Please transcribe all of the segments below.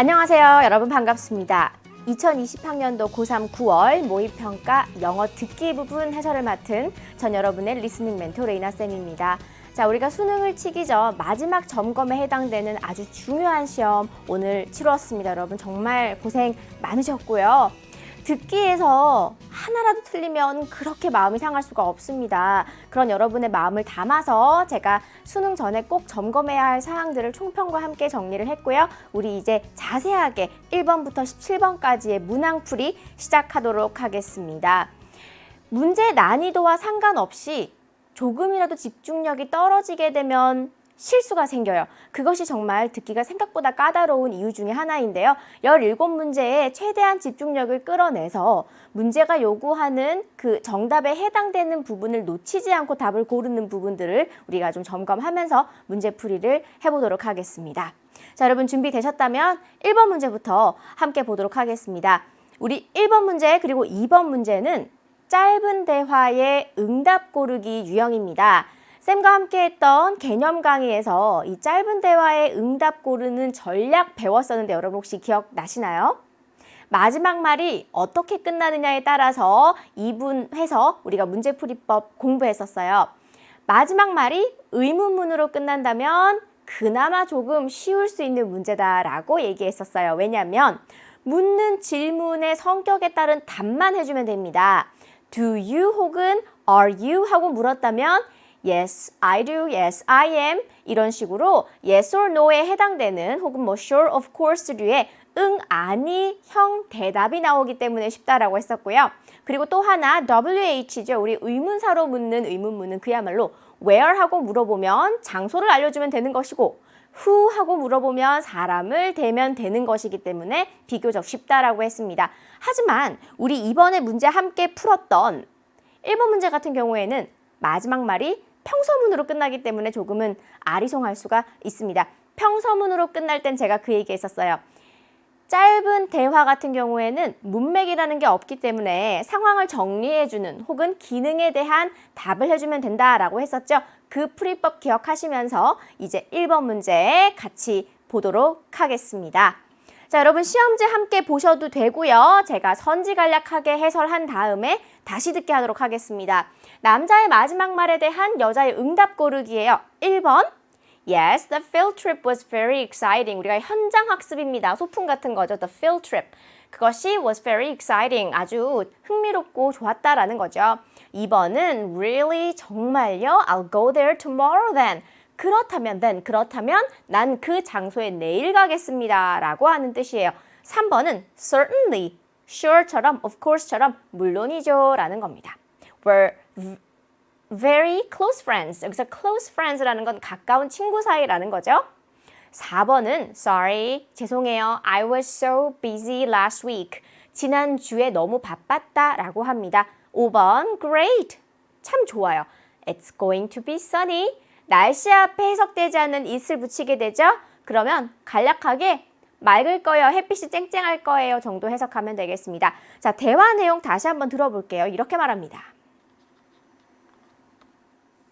안녕하세요. 여러분 반갑습니다. 2020학년도 고3 9월 모의평가 영어 듣기 부분 해설을 맡은 전 여러분의 리스닝 멘토 레이나쌤입니다. 자, 우리가 수능을 치기 전 마지막 점검에 해당되는 아주 중요한 시험 오늘 치루었습니다. 여러분 정말 고생 많으셨고요. 듣기에서 하나라도 틀리면 그렇게 마음이 상할 수가 없습니다. 그런 여러분의 마음을 담아서 제가 수능 전에 꼭 점검해야 할 사항들을 총평과 함께 정리를 했고요. 우리 이제 자세하게 1번부터 17번까지의 문항풀이 시작하도록 하겠습니다. 문제 난이도와 상관없이 조금이라도 집중력이 떨어지게 되면 실수가 생겨요. 그것이 정말 듣기가 생각보다 까다로운 이유 중에 하나인데요. 17문제에 최대한 집중력을 끌어내서 문제가 요구하는 그 정답에 해당되는 부분을 놓치지 않고 답을 고르는 부분들을 우리가 좀 점검하면서 문제풀이를 해보도록 하겠습니다. 자, 여러분 준비되셨다면 1번 문제부터 함께 보도록 하겠습니다. 우리 1번 문제 그리고 2번 문제는 짧은 대화의 응답 고르기 유형입니다. 쌤과 함께 했던 개념 강의에서 이 짧은 대화의 응답 고르는 전략 배웠었는데 여러분 혹시 기억나시나요? 마지막 말이 어떻게 끝나느냐에 따라서 2분해서 우리가 문제풀이법 공부했었어요. 마지막 말이 의문문으로 끝난다면 그나마 조금 쉬울 수 있는 문제다라고 얘기했었어요. 왜냐하면 묻는 질문의 성격에 따른 답만 해주면 됩니다. Do you 혹은 are you 하고 물었다면 Yes, I do. Yes, I am. 이런 식으로 yes or no에 해당되는 혹은 뭐 sure, of course류의 응, 아니, 형 대답이 나오기 때문에 쉽다라고 했었고요. 그리고 또 하나 WH죠. 우리 의문사로 묻는 의문문은 그야말로 where 하고 물어보면 장소를 알려주면 되는 것이고 who 하고 물어보면 사람을 대면 되는 것이기 때문에 비교적 쉽다라고 했습니다. 하지만 우리 이번에 문제 함께 풀었던 1번 문제 같은 경우에는 마지막 말이 평서문으로 끝나기 때문에 조금은 아리송할 수가 있습니다. 평서문으로 끝날 땐 제가 그 얘기 했었어요. 짧은 대화 같은 경우에는 문맥이라는 게 없기 때문에 상황을 정리해주는 혹은 기능에 대한 답을 해주면 된다라고 했었죠. 그 풀이법 기억하시면서 이제 1번 문제 같이 보도록 하겠습니다. 자, 여러분 시험지 함께 보셔도 되고요. 제가 선지간략하게 해설한 다음에 다시 듣게 하도록 하겠습니다. 남자의 마지막 말에 대한 여자의 응답 고르기예요. 1번 Yes, the field trip was very exciting. 우리가 현장 학습입니다. 소풍 같은 거죠. The field trip. 그것이 was very exciting. 아주 흥미롭고 좋았다라는 거죠. 2번은 Really? 정말요? I'll go there tomorrow then. 그렇다면 난 그 장소에 내일 가겠습니다 라고 하는 뜻이에요. 3번은 certainly, sure처럼, of course처럼 물론이죠 라는 겁니다. We're very close friends. 여기서 close friends라는 건 가까운 친구 사이라는 거죠. 4번은 sorry, 죄송해요. I was so busy last week. 지난주에 너무 바빴다 라고 합니다. 5번 great, 참 좋아요. It's going to be sunny. 날씨 앞에 해석되지 않는 it을 붙이게 되죠. 그러면 간략하게 맑을 거예요. 햇빛이 쨍쨍할 거예요. 정도 해석하면 되겠습니다. 자, 대화 내용 다시 한번 들어볼게요. 이렇게 말합니다.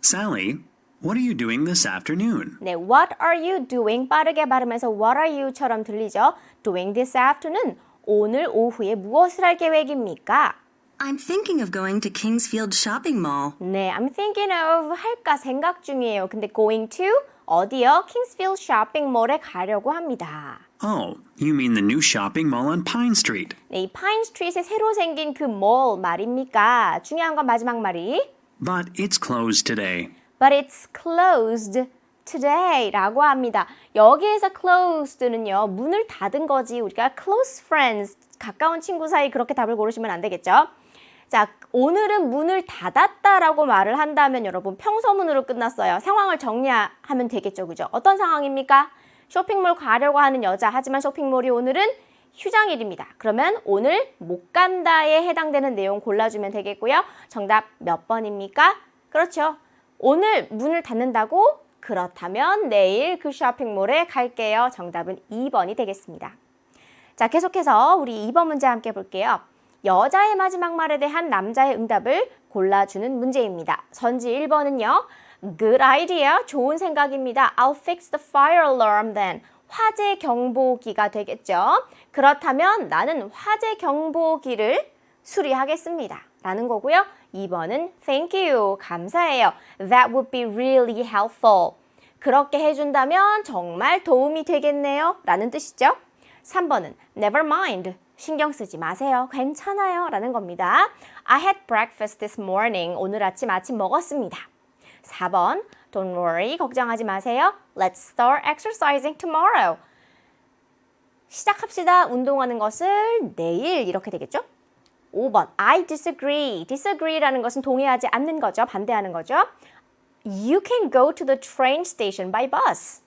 Sally, what are you doing this afternoon? 네, what are you doing? 빠르게 발음해서 what are you처럼 들리죠. doing this afternoon. 오늘 오후에 무엇을 할 계획입니까? I'm thinking of going to Kingsfield Shopping Mall. 네, I'm thinking of 할까 생각 중이에요. 근데 going to 어디요? Kingsfield Shopping Mall에 가려고 합니다. Oh, you mean the new shopping mall on Pine Street. 네, 이 파인 스트리트에 새로 생긴 그 mall 말입니까? 중요한 건 마지막 말이 But it's closed today. But it's closed today 라고 합니다. 여기에서 closed는요, 문을 닫은 거지 우리가 close friends, 가까운 친구 사이 그렇게 답을 고르시면 안 되겠죠? 자, 오늘은 문을 닫았다라고 말을 한다면 여러분 평서문으로 끝났어요. 상황을 정리하면 되겠죠, 그죠? 어떤 상황입니까? 쇼핑몰 가려고 하는 여자, 하지만 쇼핑몰이 오늘은 휴장일입니다. 그러면 오늘 못 간다에 해당되는 내용 골라주면 되겠고요. 정답 몇 번입니까? 그렇죠. 오늘 문을 닫는다고? 그렇다면 내일 그 쇼핑몰에 갈게요. 정답은 2번이 되겠습니다. 자, 계속해서 우리 2번 문제 함께 볼게요. 여자의 마지막 말에 대한 남자의 응답을 골라주는 문제입니다. 선지 1번은요. Good idea. 좋은 생각입니다. I'll fix the fire alarm then. 화재 경보기가 되겠죠. 그렇다면 나는 화재 경보기를 수리하겠습니다. 라는 거고요. 2번은 thank you, 감사해요. That would be really helpful. 그렇게 해준다면 정말 도움이 되겠네요. 라는 뜻이죠. 3번은 never mind, 신경 쓰지 마세요. 괜찮아요. 라는 겁니다. I had breakfast this morning. 오늘 아침 먹었습니다. 4번 don't worry, 걱정하지 마세요. Let's start exercising tomorrow. 시작합시다. 운동하는 것을 내일 이렇게 되겠죠? 5번 I disagree. disagree라는 것은 동의하지 않는 거죠. 반대하는 거죠. You can go to the train station by bus.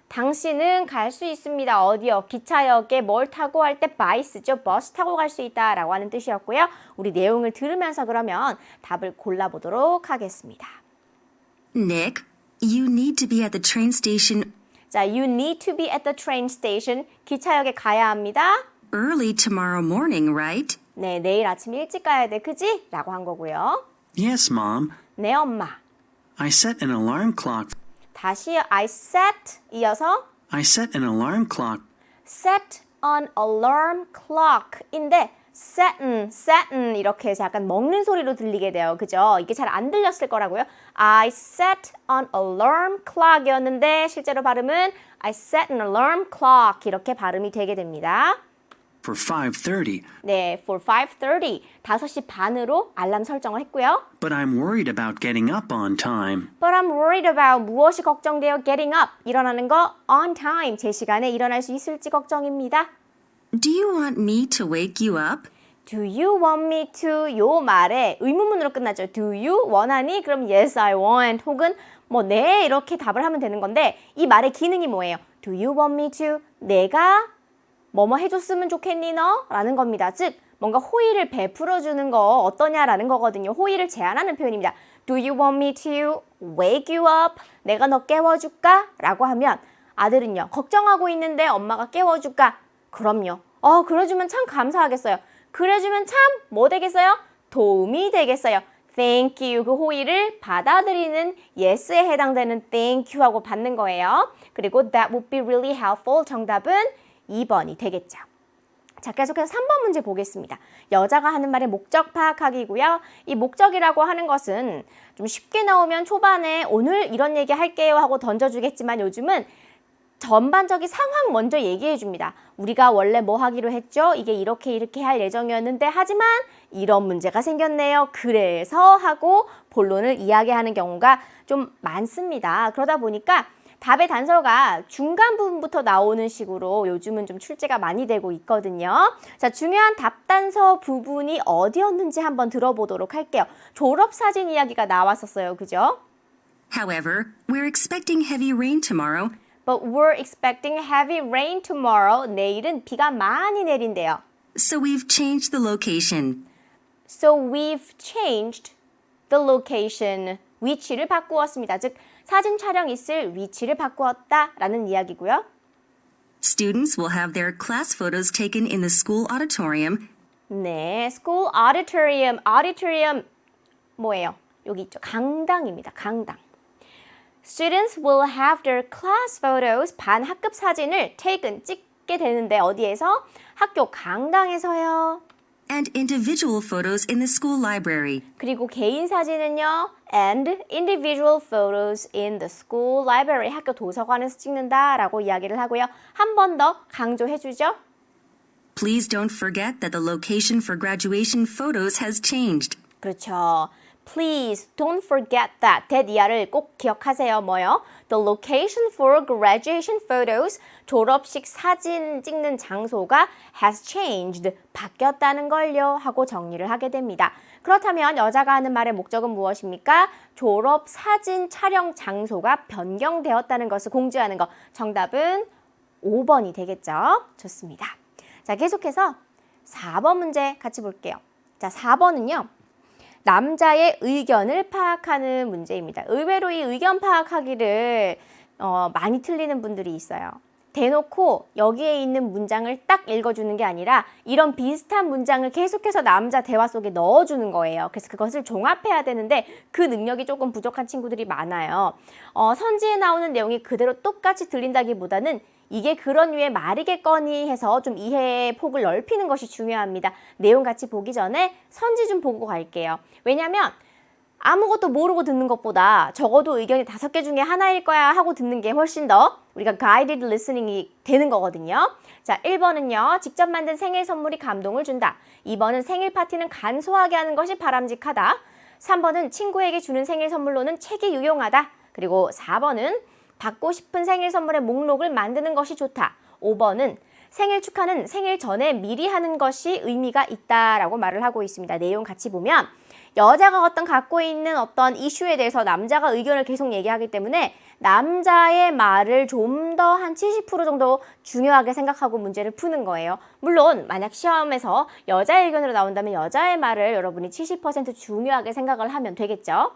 당신은 갈 수 있습니다. 어디요? 기차역에 뭘 타고 할 때 by 쓰죠. 버스 타고 갈 수 있다라고 하는 뜻이었고요. 우리 내용을 들으면서 그러면 답을 골라보도록 하겠습니다. Nick, you need to be at the train station 자, you need to be at the train station. 기차역에 가야 합니다. early tomorrow morning, right? 네, 내일 아침 일찍 가야 돼. 그지? 라고 한 거고요. Yes, Mom. 네, 엄마. I set an alarm clock. 다시 I set 이어서 I set an alarm clock. set an alarm clock인데 set은 이렇게 해서 약간 먹는 소리로 들리게 돼요. 그죠? 이게 잘 안 들렸을 거라고요. I set an alarm clock이었는데 실제로 발음은 I set an alarm clock 이렇게 발음이 되게 됩니다. For 5:30. 네, for 5:30, 5시 반으로 알람 설정을 했고요. But I'm worried about getting up on time. But I'm worried about 무엇이 걱정돼요? Getting up, 일어나는 거 on time, 제 시간에 일어날 수 있을지 걱정입니다. Do you want me to wake you up? Do you want me to? 요 말에 의문문으로 끝나죠. Do you? 원하니? 그럼 yes, I want. 혹은 뭐 네 이렇게 답을 하면 되는 건데 이 말의 기능이 뭐예요? Do you want me to? 내가 뭐뭐 해줬으면 좋겠니 너? 라는 겁니다. 즉 뭔가 호의를 베풀어주는 거 어떠냐라는 거거든요. 호의를 제안하는 표현입니다. Do you want me to wake you up? 내가 너 깨워줄까? 라고 하면 아들은요. 걱정하고 있는데 엄마가 깨워줄까? 그럼요. 그래주면 참 감사하겠어요. 그래주면 참 뭐 되겠어요? 도움이 되겠어요. Thank you. 그 호의를 받아들이는 yes에 해당되는 thank you 하고 받는 거예요. 그리고 that would be really helpful. 정답은 2번이 되겠죠. 자, 계속해서 3번 문제 보겠습니다. 여자가 하는 말의 목적 파악하기고요. 이 목적이라고 하는 것은 좀 쉽게 나오면 초반에 오늘 이런 얘기 할게요 하고 던져주겠지만 요즘은 전반적인 상황 먼저 얘기해 줍니다. 우리가 원래 뭐 하기로 했죠? 이게 이렇게 할 예정이었는데 하지만 이런 문제가 생겼네요. 그래서 하고 본론을 이야기하는 경우가 좀 많습니다. 그러다 보니까 답의 단서가 중간 부분부터 나오는 식으로 요즘은 좀 출제가 많이 되고 있거든요. 자, 중요한 답 단서 부분이 어디였는지 한번 들어보도록 할게요. 졸업사진 이야기가 나왔었어요. 그죠? However, we're expecting heavy rain tomorrow. But we're expecting heavy rain tomorrow. 내일은 비가 많이 내린대요. So we've changed the location. So we've changed the location. 위치를 바꾸었습니다. 즉, 사진 촬영 있을 위치를 바꾸었다라는 이야기고요. Students will have their class photos taken in the school auditorium. 네, school auditorium. auditorium 뭐예요? 여기 있죠. 강당입니다. 강당. Students will have their class photos, 반 학급 사진을 taken, 찍게 되는데 어디에서? 학교 강당에서요. And individual photos in the school library. 그리고 개인 사진은요. And individual photos in the school library. 학교 도서관에서 찍는다라고 이야기를 하고요. 한 번 더 강조해 주죠. Please don't forget that the location for graduation photos has changed. 그렇죠. Please don't forget that. that 이하를 꼭 기억하세요. 뭐요? The location for graduation photos, 졸업식 사진 찍는 장소가 has changed, 바뀌었다는 걸요 하고 정리를 하게 됩니다. 그렇다면 여자가 하는 말의 목적은 무엇입니까? 졸업 사진 촬영 장소가 변경되었다는 것을 공지하는 것. 정답은 5번이 되겠죠? 좋습니다. 자, 계속해서 4번 문제 같이 볼게요. 자, 4번은요. 남자의 의견을 파악하는 문제입니다. 의외로 이 의견 파악하기를 많이 틀리는 분들이 있어요. 대놓고 여기에 있는 문장을 딱 읽어주는 게 아니라 이런 비슷한 문장을 계속해서 남자 대화 속에 넣어주는 거예요. 그래서 그것을 종합해야 되는데 그 능력이 조금 부족한 친구들이 많아요. 선지에 나오는 내용이 그대로 똑같이 들린다기보다는 이게 그런 류의 말이겠거니 해서 좀 이해의 폭을 넓히는 것이 중요합니다. 내용 같이 보기 전에 선지 좀 보고 갈게요. 왜냐면 아무것도 모르고 듣는 것보다 적어도 의견이 5개 중에 하나일 거야 하고 듣는 게 훨씬 더 우리가 guided listening이 되는 거거든요. 자, 1번은요. 직접 만든 생일 선물이 감동을 준다. 2번은 생일 파티는 간소하게 하는 것이 바람직하다. 3번은 친구에게 주는 생일 선물로는 책이 유용하다. 그리고 4번은 받고 싶은 생일 선물의 목록을 만드는 것이 좋다. 5번은 생일 축하는 생일 전에 미리 하는 것이 의미가 있다라고 말을 하고 있습니다. 내용 같이 보면 여자가 갖고 있는 어떤 이슈에 대해서 남자가 의견을 계속 얘기하기 때문에 남자의 말을 좀 더 한 70% 정도 중요하게 생각하고 문제를 푸는 거예요. 물론 만약 시험에서 여자의 의견으로 나온다면 여자의 말을 여러분이 70% 중요하게 생각을 하면 되겠죠.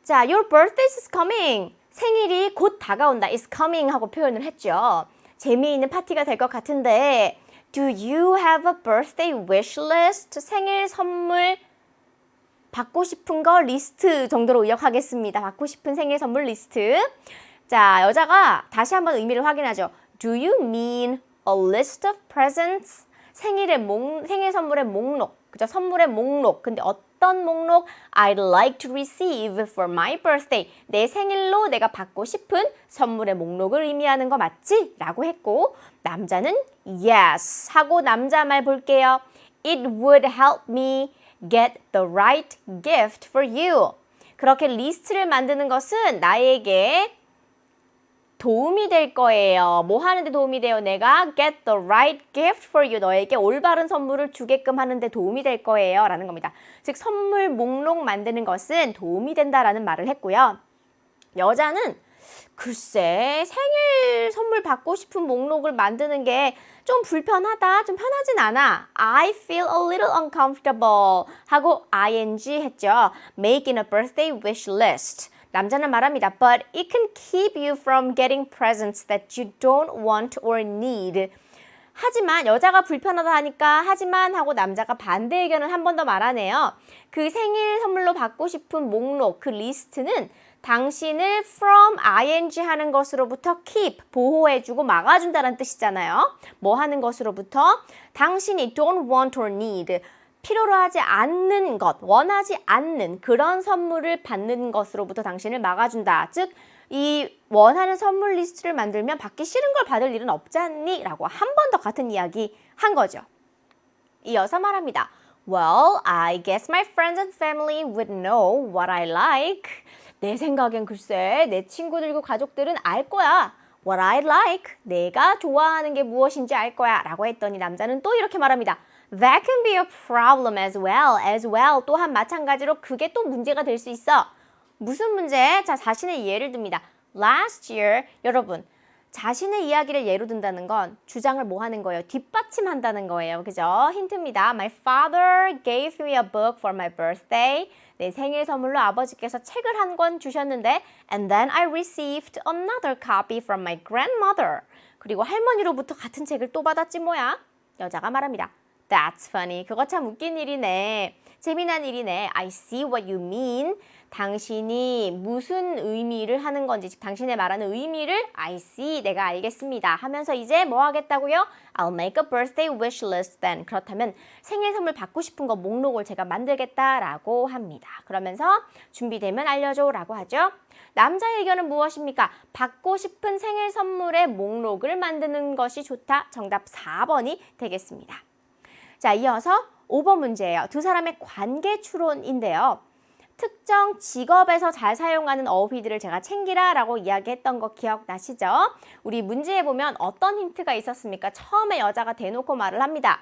자, your birthday is coming. 생일이 곧 다가온다. is coming 하고 표현을 했죠. 재미있는 파티가 될 것 같은데 Do you have a birthday wish list? 생일 선물 받고 싶은 거 리스트 정도로 의역하겠습니다. 받고 싶은 생일 선물 리스트. 자, 여자가 다시 한번 의미를 확인하죠. Do you mean a list of presents? 생일 선물의 목록. 그죠? 선물의 목록. 근데 어떤 목록? I'd like to receive for my birthday. 내 생일로 내가 받고 싶은 선물의 목록을 의미하는 거 맞지? 라고 했고 남자는 yes 하고 남자 말 볼게요. It would help me get the right gift for you. 그렇게 리스트를 만드는 것은 나에게 도움이 될 거예요. 뭐 하는데 도움이 돼요? 내가 get the right gift for you. 너에게 올바른 선물을 주게끔 하는데 도움이 될 거예요. 라는 겁니다. 즉 선물 목록 만드는 것은 도움이 된다라는 말을 했고요. 여자는 글쎄 생일 선물 받고 싶은 목록을 만드는 게 좀 불편하다, 좀 편하진 않아. I feel a little uncomfortable 하고 ing 했죠. Making a birthday wish list. 남자는 말합니다. But it can keep you from getting presents that you don't want or need. 하지만 여자가 불편하다 하니까 하지만 하고 남자가 반대 의견을 한 번 더 말하네요. 그 생일 선물로 받고 싶은 목록, 그 리스트는 당신을 from ing 하는 것으로부터 keep, 보호해주고 막아준다는 뜻이잖아요. 뭐 하는 것으로부터? 당신이 don't want or need, 필요로 하지 않는 것, 원하지 않는 그런 선물을 받는 것으로부터 당신을 막아준다. 즉, 이 원하는 선물 리스트를 만들면 받기 싫은 걸 받을 일은 없지 않니? 라고 한 번 더 같은 이야기 한 거죠. 이어서 말합니다. Well, I guess my friends and family would know what I like. 내 생각엔 글쎄 내 친구들과 가족들은 알 거야. What I like. 내가 좋아하는 게 무엇인지 알 거야. 라고 했더니 남자는 또 이렇게 말합니다. That can be a problem as well. 또한 마찬가지로 그게 또 문제가 될 수 있어. 무슨 문제? 자, 자신의 예를 듭니다. Last year, 여러분, 자신의 이야기를 예로 든다는 건 주장을 뭐 하는 거예요? 뒷받침한다는 거예요. 그죠? 힌트입니다. My father gave me a book for my birthday. 내 생일 선물로 아버지께서 책을 한 권 주셨는데 And then I received another copy from my grandmother. 그리고 할머니로부터 같은 책을 또 받았지 뭐야? 여자가 말합니다. That's funny. 그거 참 웃긴 일이네. 재미난 일이네. I see what you mean. 당신이 무슨 의미를 하는 건지, 즉 당신의 말하는 의미를 I see, 내가 알겠습니다 하면서 이제 뭐 하겠다고요? I'll make a birthday wish list then. 그렇다면 생일 선물 받고 싶은 거 목록을 제가 만들겠다라고 합니다. 그러면서 준비되면 알려줘 라고 하죠. 남자의 의견은 무엇입니까? 받고 싶은 생일 선물의 목록을 만드는 것이 좋다. 정답 4번이 되겠습니다. 자, 이어서 5번 문제예요. 두 사람의 관계 추론인데요. 특정 직업에서 잘 사용하는 어휘들을 제가 챙기라 라고 이야기했던 거 기억나시죠? 우리 문제에 보면 어떤 힌트가 있었습니까? 처음에 여자가 대놓고 말을 합니다.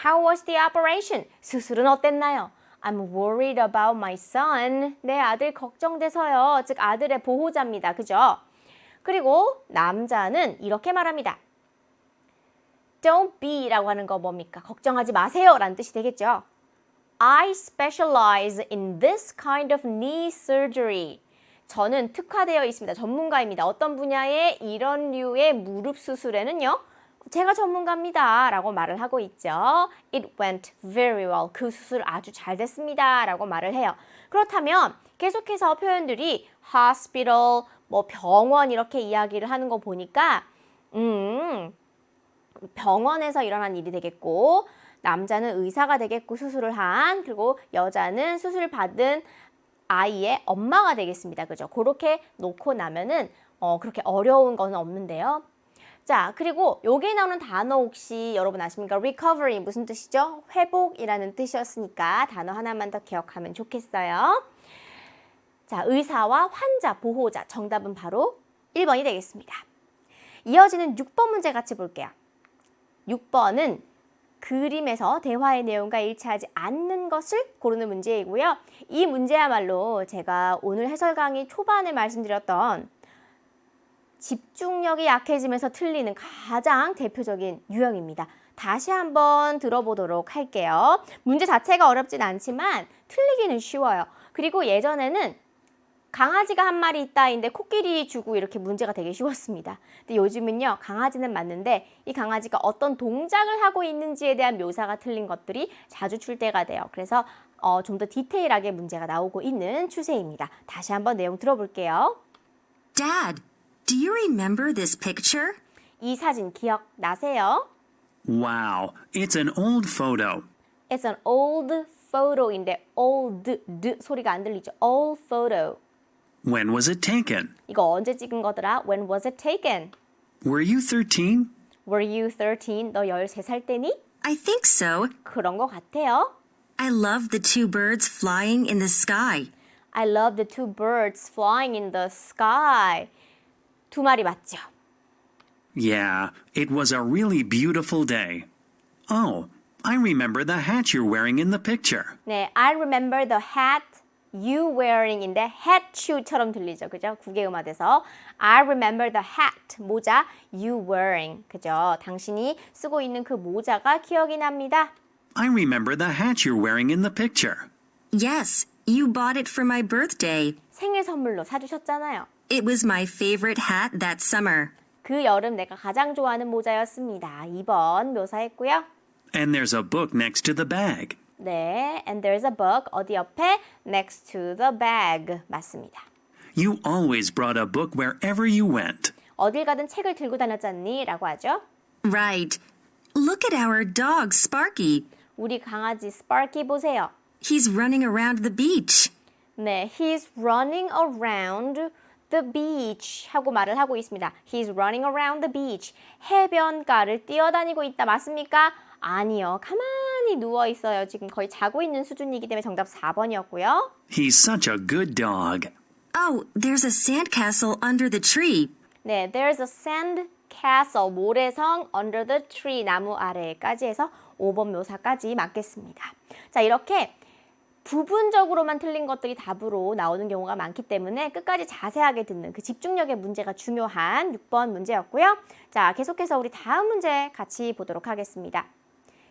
How was the operation? 수술은 어땠나요? I'm worried about my son. 내 아들 걱정돼서요. 즉 아들의 보호자입니다. 그죠? 그리고 남자는 이렇게 말합니다. Don't be 라고 하는 거 뭡니까? 걱정하지 마세요 라는 뜻이 되겠죠. I specialize in this kind of knee surgery. 저는 특화되어 있습니다. 전문가입니다. 어떤 분야의 이런 류의 무릎 수술에는요. 제가 전문가입니다. 라고 말을 하고 있죠. It went very well. 그 수술 아주 잘 됐습니다. 라고 말을 해요. 그렇다면 계속해서 표현들이 hospital, 뭐 병원 이렇게 이야기를 하는 거 보니까 병원에서 일어난 일이 되겠고 남자는 의사가 되겠고 수술을 한 그리고 여자는 수술 받은 아이의 엄마가 되겠습니다. 그죠? 그렇게 놓고 나면은 그렇게 어려운 건 없는데요. 자, 그리고 여기에 나오는 단어 혹시 여러분 아십니까? recovery 무슨 뜻이죠? 회복이라는 뜻이었으니까 단어 하나만 더 기억하면 좋겠어요. 자, 의사와 환자, 보호자 정답은 바로 1번이 되겠습니다. 이어지는 6번 문제 같이 볼게요. 6번은 그림에서 대화의 내용과 일치하지 않는 것을 고르는 문제이고요. 이 문제야말로 제가 오늘 해설 강의 초반에 말씀드렸던 집중력이 약해지면서 틀리는 가장 대표적인 유형입니다. 다시 한번 들어보도록 할게요. 문제 자체가 어렵진 않지만 틀리기는 쉬워요. 그리고 예전에는 강아지가 한 마리 있다인데 코끼리 주고 이렇게 문제가 되게 쉬웠습니다. 근데 요즘은요, 강아지는 맞는데 이 강아지가 어떤 동작을 하고 있는지에 대한 묘사가 틀린 것들이 자주 출제가 돼요. 그래서 좀 더 디테일하게 문제가 나오고 있는 추세입니다. 다시 한번 내용 들어볼게요. Dad, do you remember this picture? 이 사진 기억나세요? Wow, it's an old photo. It's an old photo인데 old 소리가 안 들리죠? Old photo. When was it taken? 이거 언제 찍은 거더라? When was it taken? Were you 13? Were you 13? 너 13살 때니? I think so. 그런 거 같아요. I love the two birds flying in the sky. I love the two birds flying in the sky. 두 마리 맞죠? Yeah, it was a really beautiful day. Oh, I remember the hat you're wearing in the picture. 네, I remember the hat you wearing인데 hat shoe처럼 들리죠, 그죠? 국외음악에서 I remember the hat 모자 you wearing, 그죠? 당신이 쓰고 있는 그 모자가 기억이 납니다. I remember the hat you're wearing in the picture. Yes, you bought it for my birthday. 생일 선물로 사주셨잖아요. It was my favorite hat that summer. 그 여름 내가 가장 좋아하는 모자였습니다. 2번 묘사했고요. And there's a book next to the bag. 네, and there's a book 어디 옆에 next to the bag 맞습니다. You always brought a book wherever you went. 어딜 가든 책을 들고 다녔잖니? 라고 하죠. Right. Look at our dog, Sparky. 우리 강아지 스파키 보세요. He's running around the beach. 네, he's running around the beach 하고 말을 하고 있습니다. He's running around the beach. 해변가를 뛰어다니고 있다. 맞습니까? 아니요. 가만히 누워 있어요. 지금 거의 자고 있는 수준이기 때문에 정답 4번이었고요. He's such a good dog. Oh, there's a sandcastle under the tree. 네, there's a sand castle, 모래성 under the tree, 나무 아래까지 해서 5번 묘사까지 맞겠습니다. 자, 이렇게 부분적으로만 틀린 것들이 답으로 나오는 경우가 많기 때문에 끝까지 자세하게 듣는 그 집중력의 문제가 중요한 6번 문제였고요. 자, 계속해서 우리 다음 문제 같이 보도록 하겠습니다.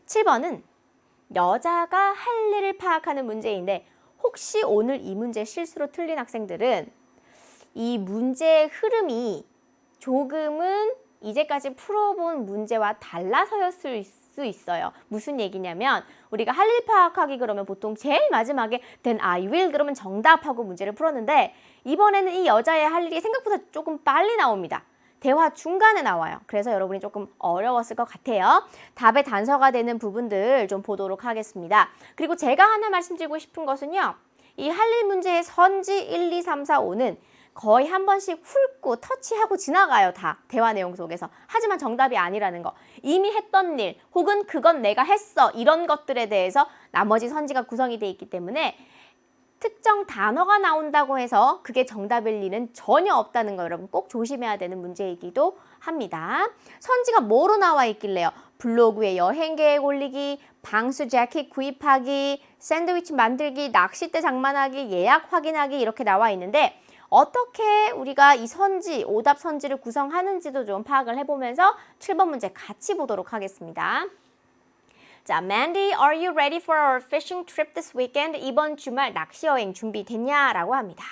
7번은 여자가 할 일을 파악하는 문제인데 혹시 오늘 이 문제 실수로 틀린 학생들은 이 문제의 흐름이 조금은 이제까지 풀어본 문제와 달라서였을 수 있어요. 무슨 얘기냐면 우리가 할 일 파악하기 그러면 보통 제일 마지막에 then I will 그러면 정답하고 문제를 풀었는데 이번에는 이 여자의 할 일이 생각보다 조금 빨리 나옵니다. 대화 중간에 나와요. 그래서 여러분이 조금 어려웠을 것 같아요. 답의 단서가 되는 부분들 좀 보도록 하겠습니다. 그리고 제가 하나 말씀드리고 싶은 것은요. 이 할 일 문제의 선지 1, 2, 3, 4, 5는 거의 한 번씩 훑고 터치하고 지나가요. 다 대화 내용 속에서. 하지만 정답이 아니라는 거. 이미 했던 일 혹은 그건 내가 했어 이런 것들에 대해서 나머지 선지가 구성이 돼 있기 때문에 특정 단어가 나온다고 해서 그게 정답일 리는 전혀 없다는 거 여러분 꼭 조심해야 되는 문제이기도 합니다. 선지가 뭐로 나와 있길래요? 블로그에 여행 계획 올리기, 방수 재킷 구입하기, 샌드위치 만들기, 낚싯대 장만하기, 예약 확인하기 이렇게 나와 있는데 어떻게 우리가 이 선지, 오답 선지를 구성하는지도 좀 파악을 해보면서 7번 문제 같이 보도록 하겠습니다. 자, Mandy, are you ready for our fishing trip this weekend? 이번 주말 낚시 여행 준비됐냐? 라고 합니다.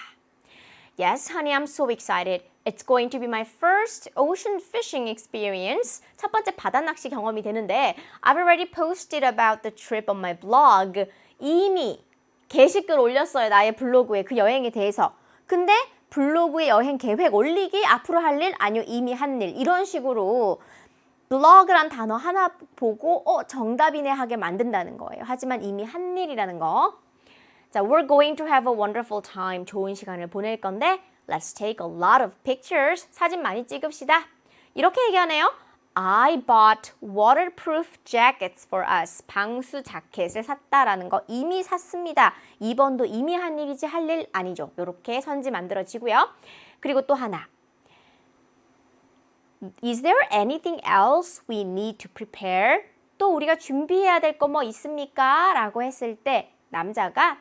Yes, honey, I'm so excited. It's going to be my first ocean fishing experience. 첫 번째 바다 낚시 경험이 되는데 I've already posted about the trip on my blog. 이미 게시글 올렸어요. 나의 블로그에 그 여행에 대해서. 근데 블로그에 여행 계획 올리기, 앞으로 할 일, 아니요 이미 한 일 이런 식으로 블로그란 단어 하나 보고 정답이네 하게 만든다는 거예요. 하지만 이미 한 일이라는 거. 자, we're going to have a wonderful time. 좋은 시간을 보낼 건데 let's take a lot of pictures. 사진 많이 찍읍시다. 이렇게 얘기하네요. I bought waterproof jackets for us. 방수 자켓을 샀다라는 거 이미 샀습니다. 2번도 이미 한 일이지 할 일 아니죠. 이렇게 선지 만들어지고요. 그리고 또 하나. Is there anything else we need to prepare? 또 우리가 준비해야 될 거 뭐 있습니까? 라고 했을 때 남자가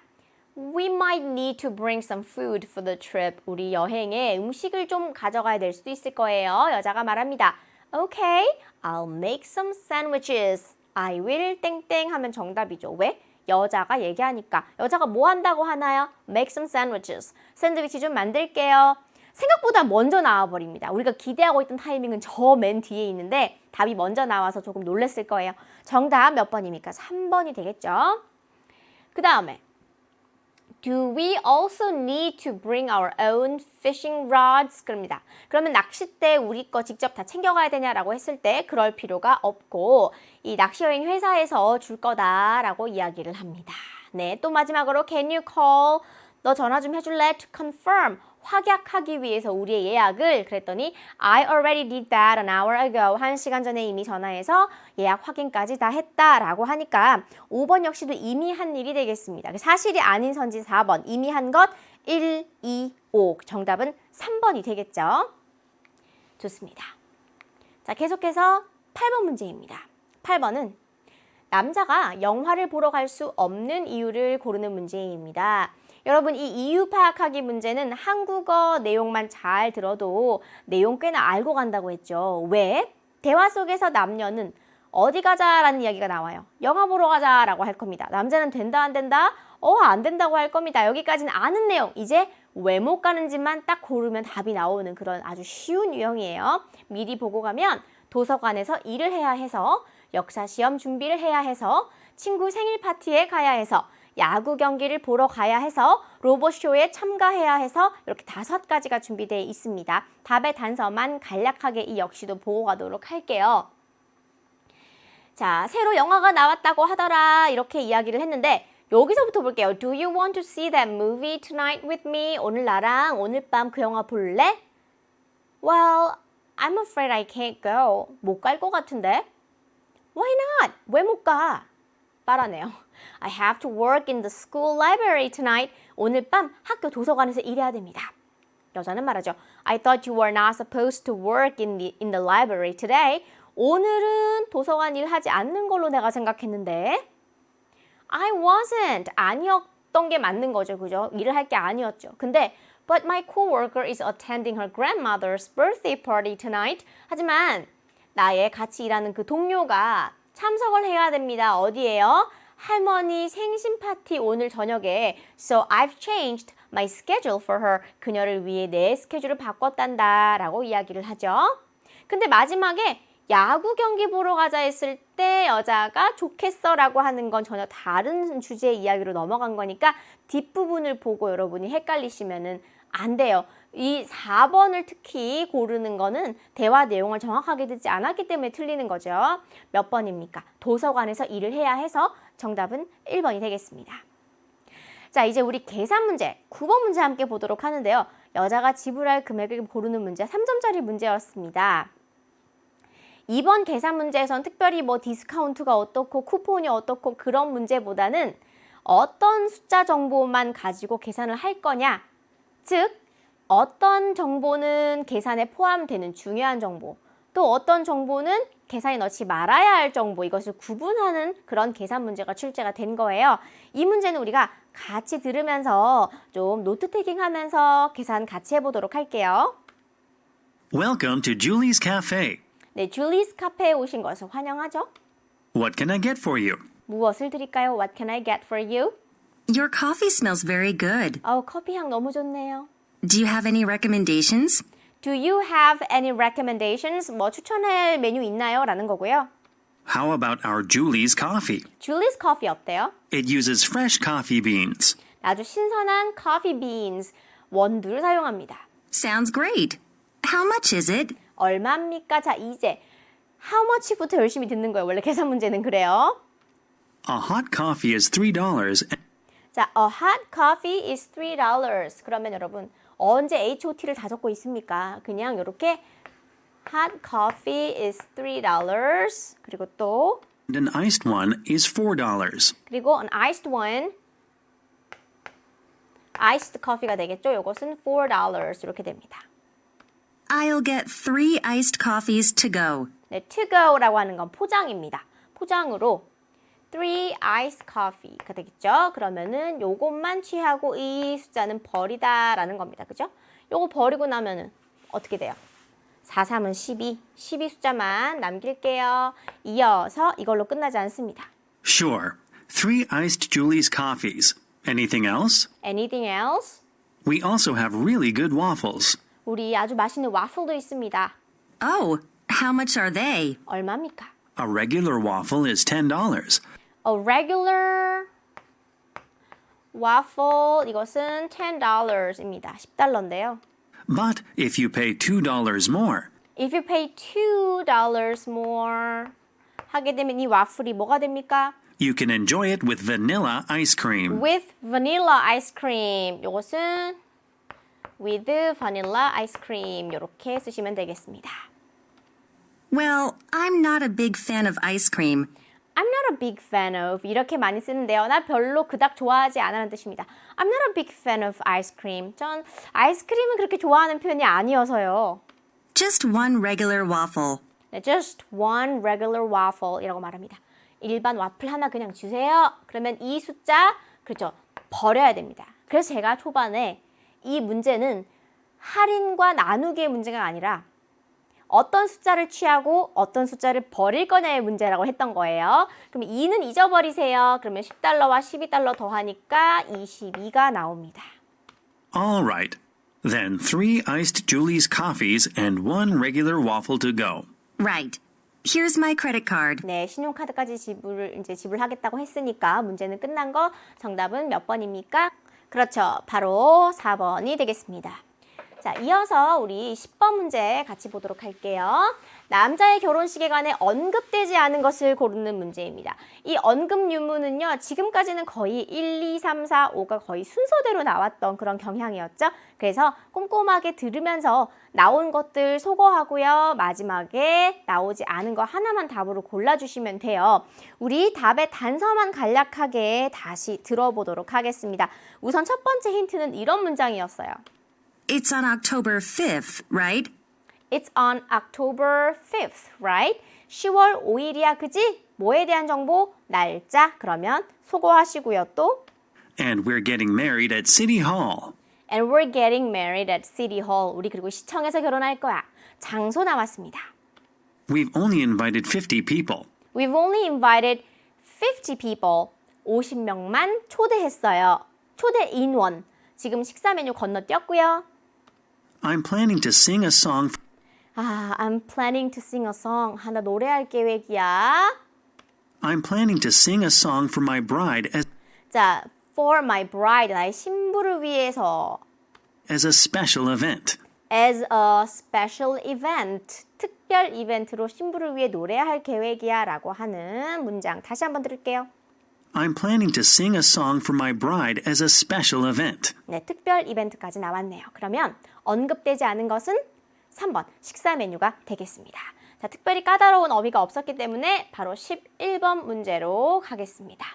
We might need to bring some food for the trip. 우리 여행에 음식을 좀 가져가야 될 수도 있을 거예요. 여자가 말합니다. Okay, I'll make some sandwiches. I will 땡땡 하면 정답이죠. 왜? 여자가 얘기하니까. 여자가 뭐 한다고 하나요? Make some sandwiches. 샌드위치 좀 만들게요. 생각보다 먼저 나와버립니다. 우리가 기대하고 있던 타이밍은 저 맨 뒤에 있는데 답이 먼저 나와서 조금 놀랐을 거예요. 정답 몇 번입니까? 3번이 되겠죠. 그 다음에 Do we also need to bring our own fishing rods? 그럽니다. 그러면 낚싯대 우리 거 직접 다 챙겨가야 되냐라고 했을 때 그럴 필요가 없고 이 낚시여행 회사에서 줄 거다라고 이야기를 합니다. 네, 또 마지막으로 Can you call? 너 전화 좀 해줄래? To confirm. 확약하기 위해서 우리의 예약을 그랬더니 I already did that an hour ago. 1시간 전에 이미 전화해서 예약 확인까지 다 했다라고 하니까 5번 역시도 이미 한 일이 되겠습니다. 사실이 아닌 선지 4번 이미 한 것 1, 2, 5 정답은 3번이 되겠죠. 좋습니다. 자, 계속해서 8번 문제입니다. 8번은 남자가 영화를 보러 갈 수 없는 이유를 고르는 문제입니다. 여러분 이 이유 파악하기 문제는 한국어 내용만 잘 들어도 내용 꽤나 알고 간다고 했죠. 왜? 대화 속에서 남녀는 어디 가자라는 이야기가 나와요. 영화 보러 가자라고 할 겁니다. 남자는 된다 안 된다? 안 된다고 할 겁니다. 여기까지는 아는 내용. 이제 왜 못 가는지만 딱 고르면 답이 나오는 그런 아주 쉬운 유형이에요. 미리 보고 가면 도서관에서 일을 해야 해서 역사 시험 준비를 해야 해서 친구 생일 파티에 가야 해서 야구 경기를 보러 가야 해서 로봇쇼에 참가해야 해서 이렇게 5가지가 준비되어 있습니다. 답의 단서만 간략하게 이 역시도 보고 가도록 할게요. 자, 새로 영화가 나왔다고 하더라 이렇게 이야기를 했는데 여기서부터 볼게요. Do you want to see that movie tonight with me? 오늘 나랑 오늘 밤 그 영화 볼래? Well, I'm afraid I can't go. 못 갈 것 같은데? Why not? 왜 못 가? 빠르네요. I have to work in the school library tonight. 오늘 밤 학교 도서관에서 일해야 됩니다. 여자는 말하죠. I thought you were not supposed to work in the library today. 오늘은 도서관 일하지 않는 걸로 내가 생각했는데. I wasn't. 아니었던 게 맞는 거죠. 그죠? 일을 할 게 아니었죠. 근데 But my coworker is attending her grandmother's birthday party tonight. 하지만 나의 같이 일하는 그 동료가 참석을 해야 됩니다. 어디에요? 할머니 생신 파티 오늘 저녁에. So I've changed my schedule for her. 그녀를 위해 내 스케줄을 바꿨단다 라고 이야기를 하죠. 근데 마지막에 야구 경기 보러 가자 했을 때 여자가 좋겠어 라고 하는 건 전혀 다른 주제의 이야기로 넘어간 거니까 뒷부분을 보고 여러분이 헷갈리시면은 안 돼요. 이 4번을 특히 고르는 거는 대화 내용을 정확하게 듣지 않았기 때문에 틀리는 거죠. 몇 번입니까? 도서관에서 일을 해야 해서 정답은 1번이 되겠습니다. 자, 이제 우리 계산 문제, 9번 문제 함께 보도록 하는데요. 여자가 지불할 금액을 고르는 문제, 3점짜리 문제였습니다. 2번 계산 문제에선 특별히 뭐 디스카운트가 어떻고 쿠폰이 어떻고 그런 문제보다는 어떤 숫자 정보만 가지고 계산을 할 거냐, 즉 어떤 정보는 계산에 포함되는 중요한 정보, 또 어떤 정보는 계산에 넣지 말아야 할 정보, 이것을 구분하는 그런 계산 문제가 출제가 된 거예요. 이 문제는 우리가 같이 들으면서 좀 노트 테이킹하면서 계산 같이 해보도록 할게요. Welcome to Julie's Cafe. 네, 줄리스 카페에 오신 것을 환영하죠. What can I get for you? 무엇을 드릴까요? What can I get for you? Your coffee smells very good. 커피 향 너무 좋네요. Do you have any recommendations? Do you have any recommendations? 뭐 추천할 메뉴 있나요? 라는 거고요. How about our Julie's coffee? 줄리스 커피 어때요? It uses fresh coffee beans. 아주 신선한 coffee beans. 원두를 사용합니다. Sounds great. How much is it? 얼마입니까? 자, 이제 how much부터 열심히 듣는 거예요. 원래 계산 문제는 그래요. A hot coffee is $3. 자, a hot coffee is $3. 그러면 여러분 언제 HOT를 다 적고 있습니까? 그냥 이렇게 hot coffee is $3. 그리고 또 And an iced one is $4. 그리고 an iced one iced coffee가 되겠죠? 이것은 $4 이렇게 됩니다. I'll get 3 iced coffees to go. 네, to go라고 하는 건 포장입니다. 포장으로 3 iced coffee가 되겠죠? 그러면은 요것만 취하고 이 숫자는 버리다라는 겁니다. 그죠? 요거 버리고 나면은 어떻게 돼요? 4, 3은 12 숫자만 남길게요. 이어서 이걸로 끝나지 않습니다. Sure. 3 iced Julie's coffees. Anything else? Anything else? We also have really good waffles. 우리 아주 맛있는 와플도 있습니다. Oh, how much are they? 얼마입니까? A regular waffle is $10. A regular waffle 이것은 $10입니다. 10달러인데요. But if you pay $2 more, If you pay $2 more 하게 되면 이 와플이 뭐가 됩니까? you can enjoy it with vanilla ice cream. With vanilla ice cream. 이것은 with vanilla ice cream 이렇게 쓰시면 되겠습니다. Well, I'm not a big fan of ice cream. I'm not a big fan of 이렇게 많이 쓰는데요. 나 별로 그닥 좋아하지 않아라는 뜻입니다. I'm not a big fan of ice cream. 전 아이스크림은 그렇게 좋아하는 편이 아니어서요. Just one regular waffle. 네, just one regular waffle 이라고 말합니다. 일반 와플 하나 그냥 주세요. 그러면 이 숫자 그렇죠. 버려야 됩니다. 그래서 제가 초반에 이 문제는 할인과 나누기의 문제가 아니라 어떤 숫자를 취하고 어떤 숫자를 버릴 거냐의 문제라고 했던 거예요. 그럼 2는 잊어버리세요. 그러면 10달러와 12달러 더하니까 22가 나옵니다. All right. Then 3 iced Julie's coffees and 1 regular waffle to go. Right. Here's my credit card. 네, 신용카드까지 지불하겠다고 했으니까 문제는 끝난 거. 정답은 몇 번입니까? 그렇죠. 바로 4번이 되겠습니다. 자, 이어서 우리 10번 문제 같이 보도록 할게요. 남자의 결혼식에 관해 언급되지 않은 것을 고르는 문제입니다. 이 언급 유무는요, 지금까지는 거의 1, 2, 3, 4, 5가 거의 순서대로 나왔던 그런 경향이었죠. 그래서 꼼꼼하게 들으면서 나온 것들 소거하고요. 마지막에 나오지 않은 거 하나만 답으로 골라주시면 돼요. 우리 답의 단서만 간략하게 다시 들어보도록 하겠습니다. 우선 첫 번째 힌트는 이런 문장이었어요. It's on October 5th, right? It's on October 5th, right? 10월 5일이야, 그지? 뭐에 대한 정보? 날짜. 그러면 소거하시고요, 또. And we're getting married at City Hall. And we're getting married at City Hall. 우리 그리고 시청에서 결혼할 거야. 장소 나왔습니다. We've only invited 50 people. We've only invited 50 people. 50명만 초대했어요. 초대 인원. 지금 식사 메뉴 건너뛰었고요. I'm planning to sing a song. I'm planning to sing a song. 나 노래할 계획이야. I'm planning to sing a song for my bride 자, for my bride. 나의 신부를 위해서. as a special event. As a special event. 특별 이벤트로 신부를 위해 노래할 계획이야 라고 하는 문장. 다시 한번 들을게요. I'm planning to sing a song for my bride as a special event. 네, 특별 이벤트까지 나왔네요. 그러면 언급되지 않은 것은 3번 식사 메뉴가 되겠습니다. 자, 특별히 까다로운 어휘가 없었기 때문에 바로 11번 문제로 가겠습니다.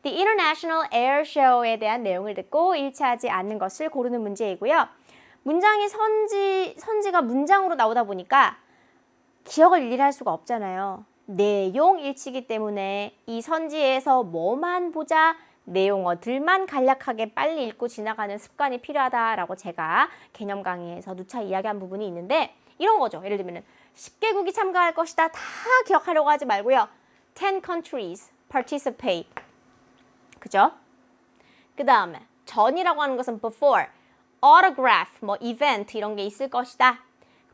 The International Air Show에 대한 내용을 듣고 일치하지 않는 것을 고르는 문제이고요. 문장이 선지가 문장으로 나오다 보니까 기억을 일일이 할 수가 없잖아요. 내용 일치기 때문에 이 선지에서 뭐만 보자 내용어들만 간략하게 빨리 읽고 지나가는 습관이 필요하다라고 제가 개념 강의에서 누차 이야기한 부분이 있는데 이런 거죠. 예를 들면 10개국이 참가할 것이다. 다 기억하려고 하지 말고요. 10 countries participate. 그죠? 그 다음에 전이라고 하는 것은 before, autograph, 뭐 event 이런 게 있을 것이다.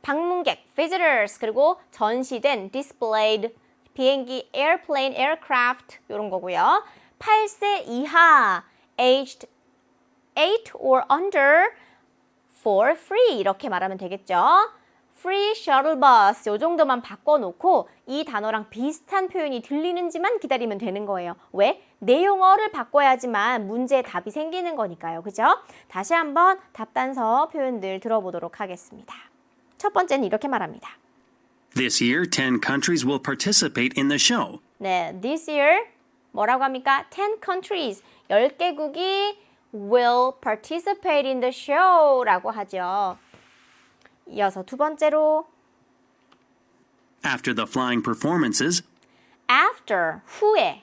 방문객, visitors, 그리고 전시된, displayed, 비행기, airplane, aircraft 이런 거고요. 8세 이하, aged 8 or under, for free 이렇게 말하면 되겠죠. free shuttle bus 이 정도만 바꿔놓고 이 단어랑 비슷한 표현이 들리는지만 기다리면 되는 거예요. 왜? 내용어를 바꿔야지만 문제의 답이 생기는 거니까요. 그죠? 다시 한번 답단서 표현들 들어보도록 하겠습니다. 첫 번째는 이렇게 말합니다. This year, 10 countries will participate in the show. 네, this year 뭐라고 합니까? 10 countries, 10개국이 will participate in the show라고 하죠. 이어서 두 번째로 After the flying performances, after, 후에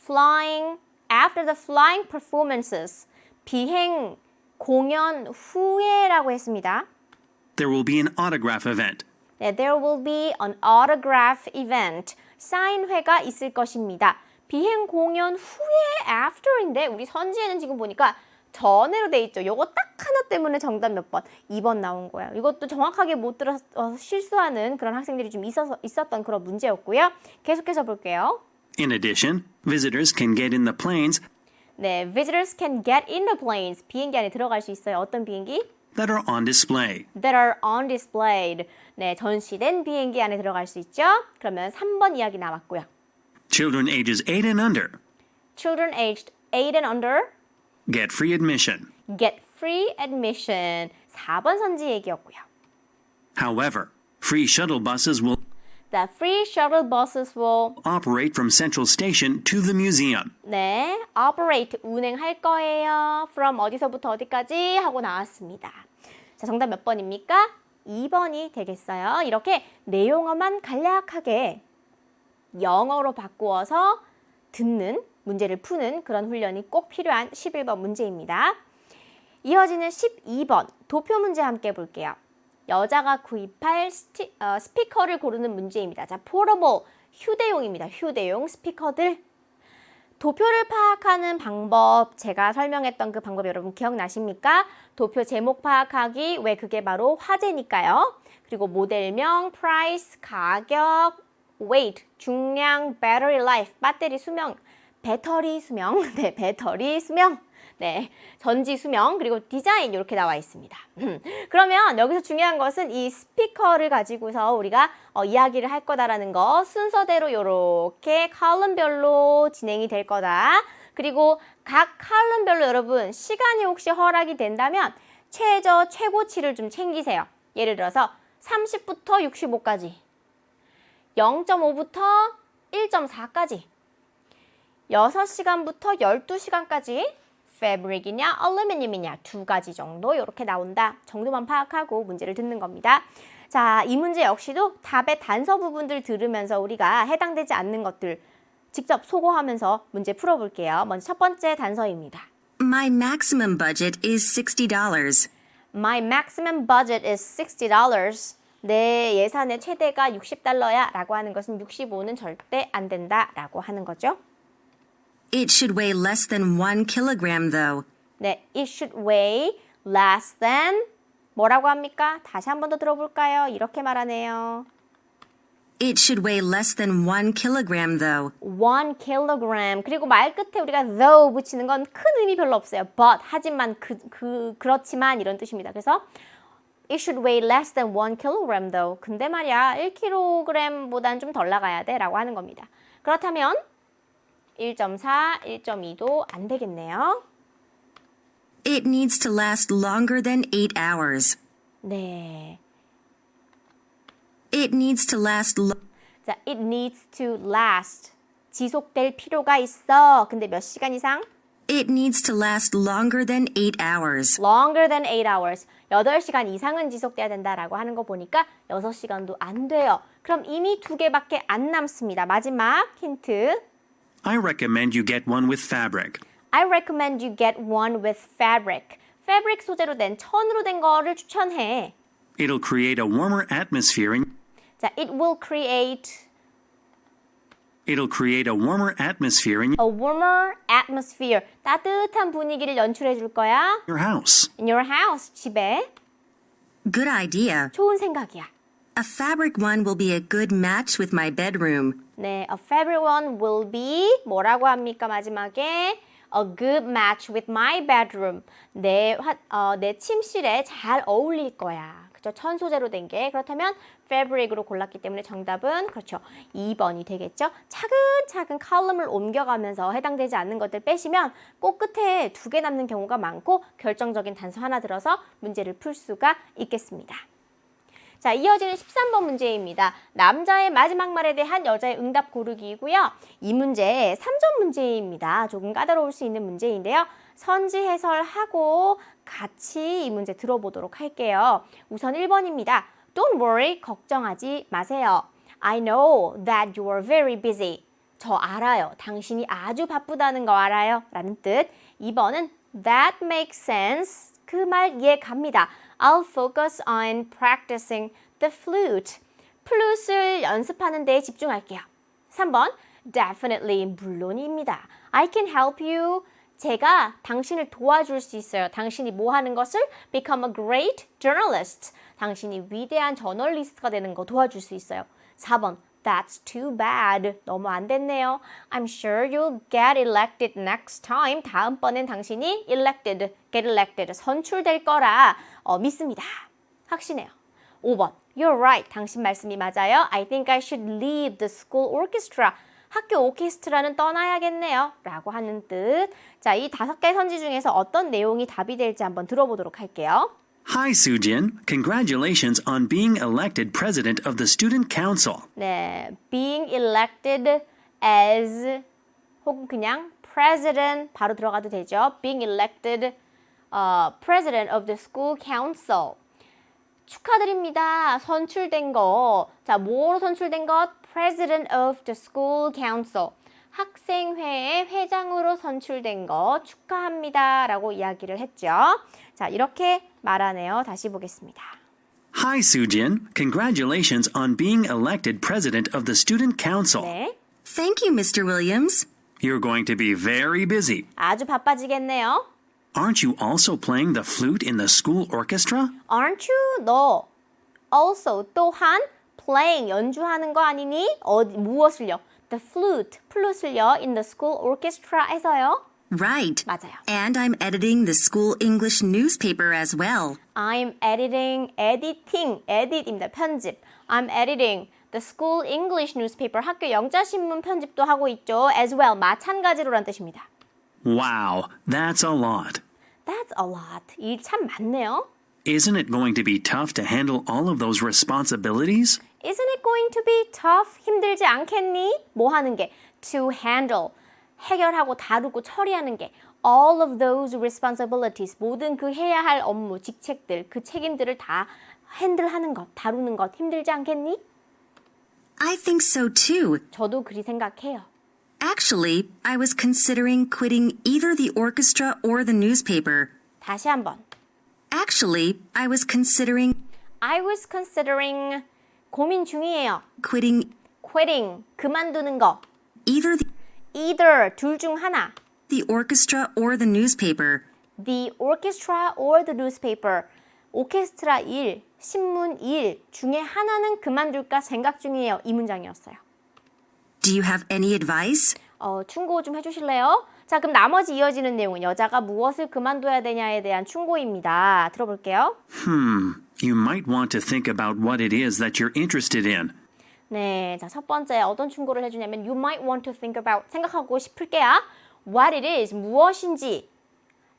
flying, after the flying performances, 비행 공연 후에라고 했습니다. there will be an autograph event. 네, there will be an autograph event, 사인회가 있을 것입니다. 비행 공연 후에 after인데 우리 선지에는 지금 보니까 전에로 돼 있죠. 요거 딱 하나 때문에 정답 몇 번? 2번 나온 거예요. 이것도 정확하게 못 들어서 실수하는 그런 학생들이 좀 있었던 그런 문제였고요. 계속해서 볼게요. In addition, visitors can get in the planes 네, visitors can get in the planes. 비행기 안에 들어갈 수 있어요. 어떤 비행기? that are on display. That are on displayed. 네, 전시된 비행기 안에 들어갈 수 있죠. 그러면 3번 이야기 나왔고요. Children ages 8 and under Children aged 8 and under get free admission. get free admission. 4번 선지 얘기였고요. However, free shuttle buses will The free shuttle buses will operate from Central Station to the museum. 네, operate 운행할 거예요. from 어디서부터 어디까지 하고 나왔습니다. 자, 정답 몇 번입니까? 2번이 되겠어요. 이렇게 내용어만 간략하게 영어로 바꾸어서 듣는 문제를 푸는 그런 훈련이 꼭 필요한 11번 문제입니다. 이어지는 12번 도표 문제 함께 볼게요. 여자가 구입할 스피커를 고르는 문제입니다. 자, portable, 휴대용입니다. 휴대용 스피커들. 도표를 파악하는 방법, 제가 설명했던 그 방법 여러분 기억나십니까? 도표 제목 파악하기, 왜 그게 바로 화제니까요. 그리고 모델명, price, 가격, weight, 중량, battery life, 배터리 수명, 배터리 수명, 네, 배터리 수명. 네, 전지 수명 그리고 디자인 이렇게 나와 있습니다. 그러면 여기서 중요한 것은 이 스피커를 가지고서 우리가 이야기를 할 거다라는 거 순서대로 이렇게 컬럼별로 진행이 될 거다. 그리고 각 컬럼별로 여러분 시간이 혹시 허락이 된다면 최고치를 좀 챙기세요. 예를 들어서 30부터 65까지 0.5부터 1.4까지 6시간부터 12시간까지 패브릭이냐 알루미늄이냐 두 가지 정도 이렇게 나온다 정도만 파악하고 문제를 듣는 겁니다. 자, 이 문제 역시도 답의 단서 부분들 들으면서 우리가 해당되지 않는 것들 직접 소거하면서 문제 풀어볼게요. 먼저 첫 번째 단서입니다. My maximum budget is $60. My maximum budget is $60. 내 예산의 최대가 $60야 라고 하는 것은 65는 절대 안 된다 라고 하는 거죠. It should weigh less than 1 kilogram, though. 네, it should weigh less than 뭐라고 합니까? 다시 한 번 더 들어볼까요? 이렇게 말하네요. It should weigh less than 1 kilogram, though. 1 kilogram. 그리고 말 끝에 우리가 though 붙이는 건 큰 의미 별로 없어요. but, 하지만, 그렇지만 이런 뜻입니다. 그래서 it should weigh less than 1 kilogram, though. 근데 말이야, 1kg보다는 좀 덜 나가야 돼 라고 하는 겁니다. 그렇다면 1.4, 1.2도 안 되겠네요. It needs to last longer than 8 hours. 네. It needs to last 자, it needs to last. 지속될 필요가 있어. 근데 몇 시간 이상? It needs to last longer than 8 hours. longer than 8 hours. 8시간 이상은 지속돼야 된다라고 하는 거 보니까 6시간도 안 돼요. 그럼 이미 2개밖에 안 남습니다. 마지막 힌트. I recommend you get one with fabric. I recommend you get one with fabric. fabric 소재로 된 천으로 된 거를 추천해. It'll create a warmer atmosphere in 자, it will create a warmer atmosphere in a warmer atmosphere. 따뜻한 분위기를 연출해 줄 거야. your house. In your house, 집에. Good idea. 좋은 생각이야. A fabric one will be a good match with my bedroom. 네, a fabric one will be 뭐라고 합니까? 마지막에 a good match with my bedroom. 내 침실에 잘 어울릴 거야. 그죠? 천 소재로 된 게. 그렇다면 fabric으로 골랐기 때문에 정답은 그렇죠. 2번이 되겠죠. 차근차근 컬럼을 옮겨가면서 해당되지 않는 것들 빼시면 꼭 끝에 2개 남는 경우가 많고 결정적인 단서 하나 들어서 문제를 풀 수가 있겠습니다. 자, 이어지는 13번 문제입니다. 남자의 마지막 말에 대한 여자의 응답 고르기이고요. 이 문제 3점 문제입니다. 조금 까다로울 수 있는 문제인데요. 선지 해설하고 같이 이 문제 들어보도록 할게요. 우선 1번입니다. Don't worry, 걱정하지 마세요. I know that you are very busy. 저 알아요. 당신이 아주 바쁘다는 거 알아요. 라는 뜻. 2번은 That makes sense. 그 말 이해 갑니다. I'll focus on practicing the flute. 플룻을 연습하는 데 집중할게요. 3번, definitely, 물론입니다. I can help you. 제가 당신을 도와줄 수 있어요. 당신이 뭐 하는 것을? Become a great journalist. 당신이 위대한 저널리스트가 되는 거 도와줄 수 있어요. 4번, That's too bad. 너무 안 됐네요. I'm sure you'll get elected next time. 다음번엔 당신이 get elected, 선출될 거라 믿습니다. 확신해요. 5번, You're right. 당신 말씀이 맞아요. I think I should leave the school orchestra. 학교 오케스트라는 떠나야겠네요. 라고 하는 뜻. 자, 이 5개의 선지 중에서 어떤 내용이 답이 될지 한번 들어보도록 할게요. Hi, Sujin. Congratulations on being elected president of the student council. 네, being elected as 혹은 그냥 president 바로 들어가도 되죠. being elected president of the school council. 축하드립니다. 선출된 거. 자, 뭐로 선출된 것? president of the school council. 학생회의 회장으로 선출된 거 축하합니다. 라고 이야기를 했죠. 자, 이렇게 말하네요. 다시 보겠습니다. Hi, Sujin. Congratulations on being elected president of the student council. 네, Thank you, Mr. Williams. You're going to be very busy. 아주 바빠지겠네요. Aren't you also playing the flute in the school orchestra? Aren't you? 너 also 또한 playing 연주하는 거 아니니? 무엇을요? The flute, 플룻을요. In the school orchestra에서요. Right. 맞아요. And I'm editing the school English newspaper as well. I'm edit입니다. 편집. I'm editing the school English newspaper. 학교 영자신문 편집도 하고 있죠. As well. 마찬가지로란 뜻입니다. Wow, that's a lot. That's a lot. 일 참 많네요. Isn't it going to be tough to handle all of those responsibilities? Isn't it going to be tough? 힘들지 않겠니? 뭐 하는 게? To handle. 해결하고 다루고 처리하는 게. All of those responsibilities. 모든 그 해야 할 업무, 직책들, 그 책임들을 다 핸들하는 것, 다루는 것 힘들지 않겠니? I think so too. 저도 그리 생각해요. Actually, I was considering quitting either the orchestra or the newspaper. 다시 한번. Actually, I was considering 고민 중이에요. quitting quitting, 그만두는 거. either either, 둘 중 하나. the orchestra or the newspaper. The orchestra or the newspaper. 오케스트라 일, 신문 일 중에 하나는 그만둘까 생각 중이에요. 이 문장이었어요. Do you have any advice? 충고 좀 해주실래요? 자, 그럼 나머지 이어지는 내용은 여자가 무엇을 그만둬야 되냐에 대한 충고입니다. 들어볼게요. You might want to think about what it is that you're interested in. 네, 자, 첫 번째 어떤 충고를 해주냐면 You might want to think about, 생각하고 싶을 게야. What it is, 무엇인지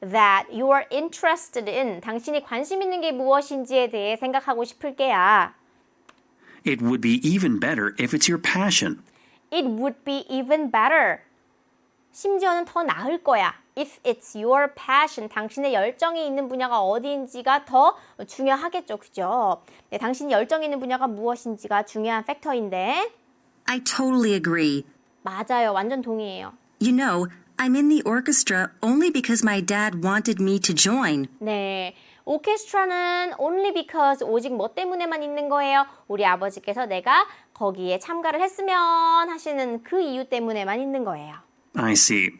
that you are interested in, 당신이 관심 있는 게 무엇인지에 대해 생각하고 싶을 게야. It would be even better if it's your passion. It would be even better. 심지어는 더 나을 거야. If it's your passion, 당신의 열정이 있는 분야가 어디인지가 더 중요하겠죠. 그죠? 네, 당신이 열정이 있는 분야가 무엇인지가 중요한 팩터인데 I totally agree. 맞아요. 완전 동의해요. You know, I'm in the orchestra only because my dad wanted me to join. 네, 오케스트라는 only because, 오직 뭐 때문에만 있는 거예요. 우리 아버지께서 내가 거기에 참가를 했으면 하시는 그 이유 때문에만 있는 거예요. I see.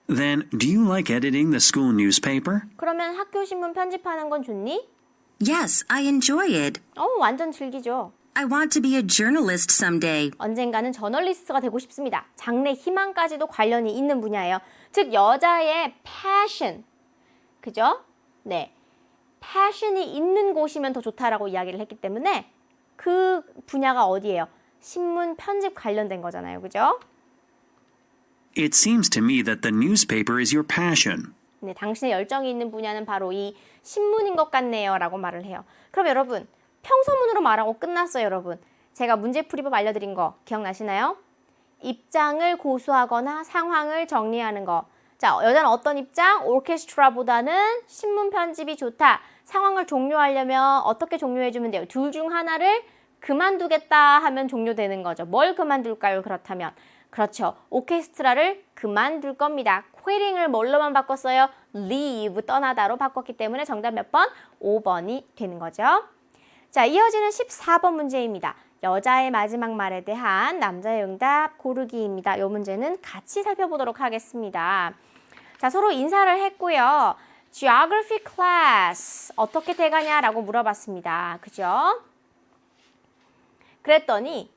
Then, do you like editing the school newspaper? 그러면 학교 신문 편집하는 건 좋니? Yes, I enjoy it. 완전 즐기죠. I want to be a journalist someday. 언젠가는 저널리스트가 되고 싶습니다. 장래 희망까지도 관련이 있는 분야예요. 즉 여자의 passion, 그죠? 네, passion이 있는 곳이면 더 좋다라고 이야기를 했기 때문에 그 분야가 어디예요? 신문 편집 관련된 거잖아요, 그죠? It seems to me that the newspaper is your passion. 네, 당신의 열정이 있는 분야는 바로 이 신문인 것 같네요 라고 말을 해요. 그럼 여러분, 평소문으로 말하고 끝났어요, 여러분. 제가 문제풀이법 알려드린 거 기억나시나요? 입장을 고수하거나 상황을 정리하는 거. 자, 여자는 어떤 입장? 오케스트라보다는 신문 편집이 좋다. 상황을 종료하려면 어떻게 종료해주면 돼요? 둘 중 하나를 그만두겠다 하면 종료되는 거죠. 뭘 그만둘까요? 그렇다면. 그렇죠. 오케스트라를 그만둘 겁니다. quitting을 뭘로만 바꿨어요? leave, 떠나다로 바꿨기 때문에 정답 몇 번? 5번이 되는 거죠. 자, 이어지는 14번 문제입니다. 여자의 마지막 말에 대한 남자의 응답 고르기입니다. 이 문제는 같이 살펴보도록 하겠습니다. 자, 서로 인사를 했고요. Geography class 어떻게 돼가냐라고 물어봤습니다. 그죠? 그랬더니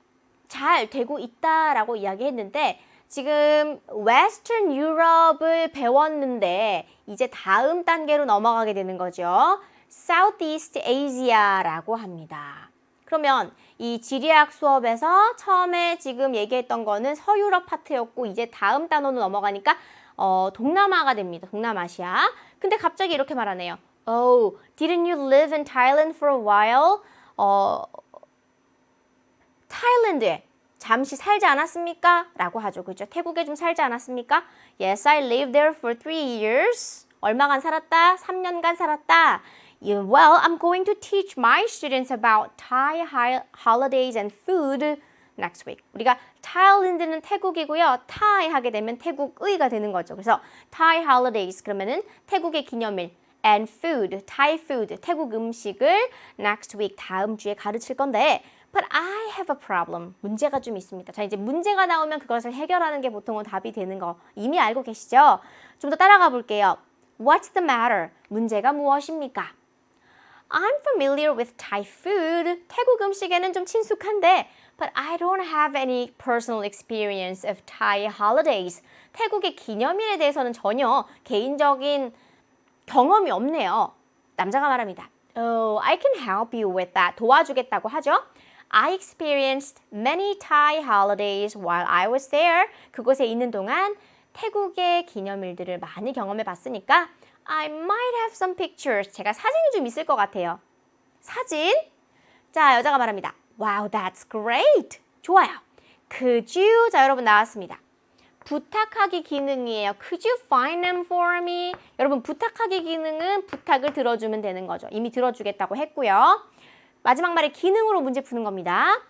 잘 되고 있다라고 이야기했는데 지금 Western Europe을 배웠는데 이제 다음 단계로 넘어가게 되는 거죠. Southeast Asia라고 합니다. 그러면 이 지리학 수업에서 처음에 지금 얘기했던 거는 서유럽 파트였고 이제 다음 단원으로 넘어가니까 동남아가 됩니다. 동남아시아. 근데 갑자기 이렇게 말하네요. Oh, didn't you live in Thailand for a while? 타일랜드에 잠시 살지 않았습니까? 라고 하죠. 그죠? 태국에 좀 살지 않았습니까? Yes, I lived there for 3 years. 얼마간 살았다? 3년간 살았다. Well, I'm going to teach my students about Thai holidays and food next week. 우리가 타일랜드는 태국이고요. 타이 하게 되면 태국의가 되는 거죠. 그래서 Thai holidays 그러면은 태국의 기념일 and food, Thai food, 태국 음식을 next week 다음 주에 가르칠 건데 But I have a problem. 문제가 좀 있습니다. 자, 이제 문제가 나오면 그것을 해결하는 게 보통은 답이 되는 거 이미 알고 계시죠? 좀 더 따라가 볼게요. What's the matter? 문제가 무엇입니까? I'm familiar with Thai food. 태국 음식에는 좀 친숙한데 But I don't have any personal experience of Thai holidays. 태국의 기념일에 대해서는 전혀 개인적인 경험이 없네요. 남자가 말합니다. Oh, I can help you with that. 도와주겠다고 하죠. I experienced many Thai holidays while I was there. 그곳에 있는 동안 태국의 기념일들을 많이 경험해 봤으니까 I might have some pictures. 제가 사진이 좀 있을 것 같아요. 사진? 자, 여자가 말합니다. Wow, that's great. 좋아요. Could you? 자, 여러분 나왔습니다. 부탁하기 기능이에요. Could you find them for me? 여러분 부탁하기 기능은 부탁을 들어주면 되는 거죠. 이미 들어주겠다고 했고요. 마지막 말에 기능으로 문제 푸는 겁니다.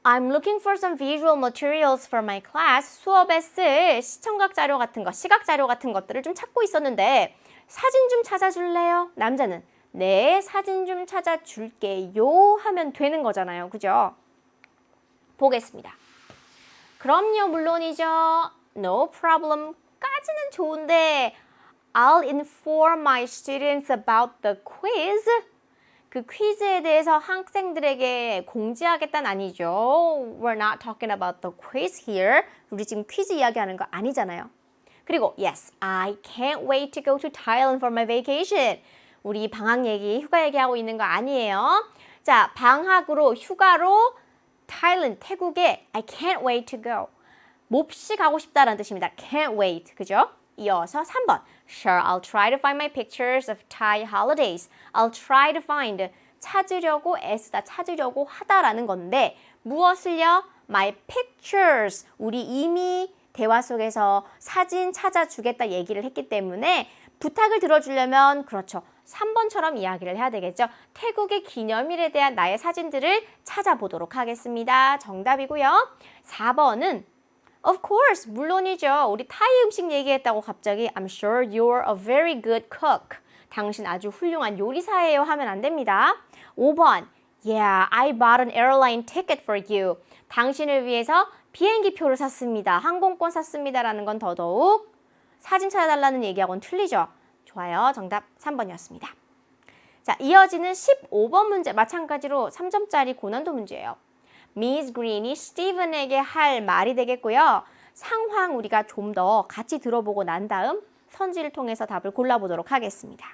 I'm looking for some visual materials for my class. 수업에 쓸 시청각 자료 같은 거, 시각 자료 같은 것들을 좀 찾고 있었는데 사진 좀 찾아줄래요? 남자는 네, 사진 좀 찾아줄게요 하면 되는 거잖아요. 그죠? 보겠습니다. 그럼요, 물론이죠. No problem. 까지는 좋은데 I'll inform my students about the quiz. 그 퀴즈에 대해서 학생들에게 공지하겠다는 아니죠. We're not talking about the quiz here. 우리 지금 퀴즈 이야기하는 거 아니잖아요. 그리고 yes, I can't wait to go to Thailand for my vacation. 우리 방학 얘기, 휴가 얘기하고 있는 거 아니에요. 자, 방학으로, 휴가로 Thailand, 태국에 I can't wait to go. 몹시 가고 싶다라는 뜻입니다. Can't wait, 그죠? 이어서 3번. Sure, I'll try to find my pictures of Thai holidays. I'll try to find. 찾으려고, 애쓰다, 찾으려고 하다라는 건데 무엇을요? My pictures. 우리 이미 대화 속에서 사진 찾아주겠다 얘기를 했기 때문에 부탁을 들어주려면 그렇죠. 3번처럼 이야기를 해야 되겠죠. 태국의 기념일에 대한 나의 사진들을 찾아보도록 하겠습니다. 정답이고요. 4번은 Of course, 물론이죠. 우리 타이 음식 얘기했다고 갑자기 I'm sure you're a very good cook. 당신 아주 훌륭한 요리사예요 하면 안 됩니다. 5번 Yeah, I bought an airline ticket for you. 당신을 위해서 비행기 표를 샀습니다. 항공권 샀습니다라는 건 더더욱 사진 찾아달라는 얘기하고는 틀리죠. 좋아요. 정답 3번이었습니다. 자, 이어지는 15번 문제 마찬가지로 3점짜리 고난도 문제예요. Miss Green이 스티븐에게 할 말이 되겠고요. 상황 우리가 좀 더 같이 들어보고 난 다음 선지를 통해서 답을 골라보도록 하겠습니다.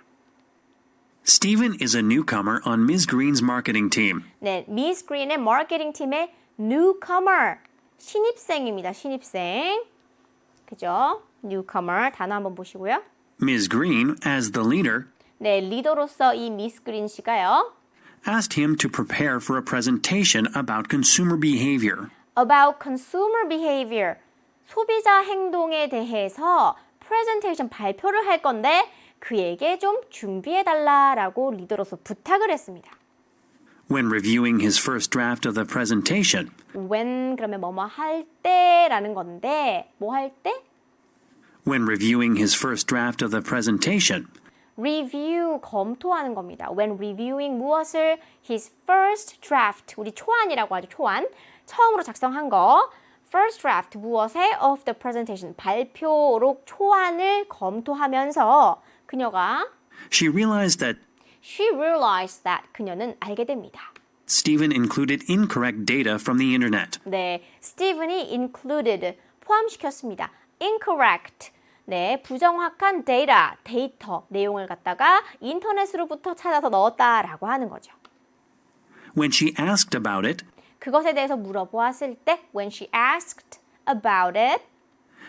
Stephen is a newcomer on Ms. Green's marketing team. 네, Miss Green의 마케팅 팀의 newcomer, 신입생입니다. 신입생. 그죠? newcomer 단어 한번 보시고요. Ms. Green, as the leader, 네, 리더로서 이 미스 그린 씨가요. asked him to prepare for a presentation about consumer behavior. About consumer behavior, 소비자 행동에 대해서 presentation 발표를 할 건데 그에게 좀 준비해달라라고 리더로서 부탁을 했습니다. When reviewing his first draft of the presentation, When 그러면 뭐뭐 할 때라는 건데 뭐 할 때? when reviewing his first draft of the presentation, Review, 검토하는 겁니다. When reviewing 무엇을? His first draft, 우리 초안이라고 하죠. 초안. 처음으로 작성한 거. First draft, 무엇에? Of the presentation, 발표록 초안을 검토하면서 그녀가 she realized that She realized that, 그녀는 알게 됩니다. Stephen included incorrect data from the internet. 네, 스티븐이 included, 포함시켰습니다. Incorrect, 네, 부정확한 데이터, 내용을 갖다가 인터넷으로부터 찾아서 넣었다라고 하는 거죠. When she asked about it, 그것에 대해서 물어보았을 때 when she asked about it,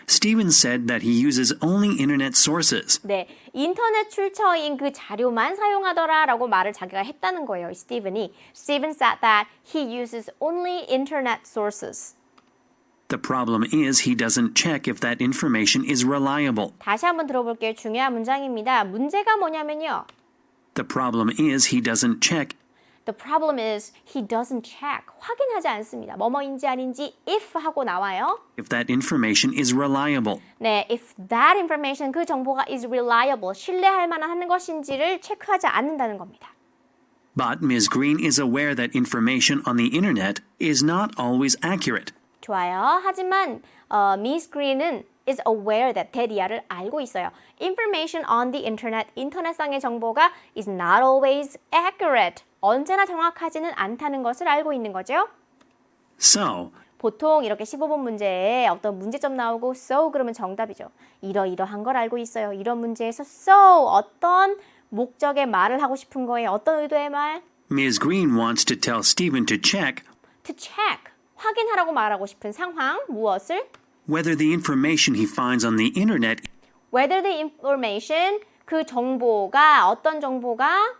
Stephen said that he uses only internet sources. 네, 인터넷 출처인 그 자료만 사용하더라라고 말을 자기가 했다는 거예요. 스티븐이. Stephen said that he uses only internet sources. The problem is he doesn't check if that information is reliable. 다시 한번 들어볼게요. 중요한 문장입니다. 문제가 뭐냐면요. The problem is he doesn't check The problem is he doesn't check. 확인하지 않습니다. 뭐뭐인지 아닌지 if 하고 나와요. if that information is reliable. 네, if that information, 그 정보가 is reliable, 신뢰할 만한 것인지를 체크하지 않는다는 겁니다. But Ms. Green is aware that information on the internet is not always accurate. 좋아요. 하지만 Miss Green은 is aware that 대리아를 알고 있어요. Information on the internet, 인터넷상의 정보가 is not always accurate. 언제나 정확하지는 않다는 것을 알고 있는 거죠. So, 보통 이렇게 15번 문제에 어떤 문제점 나오고 so 그러면 정답이죠. 이러이러한 걸 알고 있어요. 이런 문제에서 so 어떤 목적의 말을 하고 싶은 거예요. 어떤 의도의 말? Ms. Green wants to tell Stephen to check To check. 확인하라고 말하고 싶은 상황. 무엇을? whether the information he finds on the internet Whether the information, 그 정보가 어떤 정보가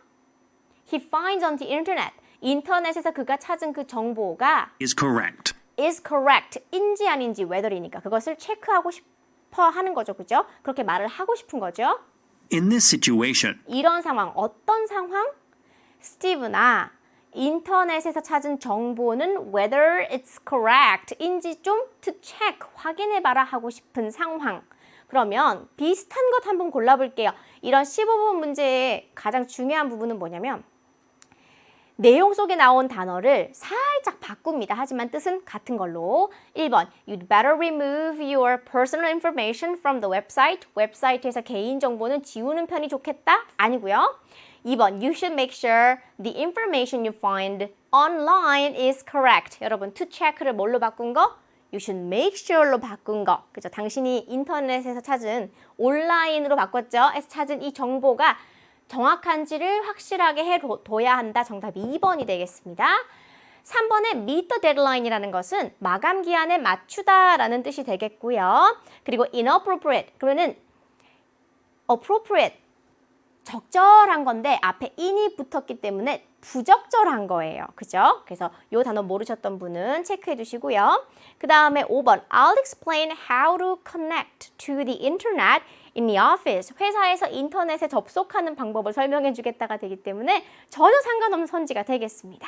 he finds on the internet, 인터넷에서 그가 찾은 그 정보가 is correct. is correct, 인지 아닌지 whether이니까 그것을 체크하고 싶어 하는 거죠. 그죠? 그렇게 말을 하고 싶은 거죠. In this situation, 이런 상황, 어떤 상황? 스티브나 인터넷에서 찾은 정보는 whether it's correct, 인지 좀 to check, 확인해봐라 하고 싶은 상황. 그러면 비슷한 것 한번 골라볼게요. 이런 15번 문제의 가장 중요한 부분은 뭐냐면 내용 속에 나온 단어를 살짝 바꿉니다. 하지만 뜻은 같은 걸로. 1번, You'd better remove your personal information from the website. 웹사이트에서 개인정보는 지우는 편이 좋겠다? 아니고요. 2번, You should make sure the information you find online is correct. 여러분, to check를 뭘로 바꾼 거? You should make sure로 바꾼 거. 그죠? 당신이 인터넷에서 찾은, 온라인으로 바꿨죠? 에서 찾은 이 정보가 정확한지를 확실하게 해둬야 한다. 정답 2번이 되겠습니다. 3번의 meet the deadline이라는 것은 마감 기한에 맞추다라는 뜻이 되겠고요. 그리고 inappropriate, 그러면은 appropriate, 적절한 건데 앞에 in이 붙었기 때문에 부적절한 거예요. 그죠? 그래서 이 단어 모르셨던 분은 체크해 두시고요. 그 다음에 5번 I'll explain how to connect to the internet in the office. 회사에서 인터넷에 접속하는 방법을 설명해 주겠다가 되기 때문에 전혀 상관없는 선지가 되겠습니다.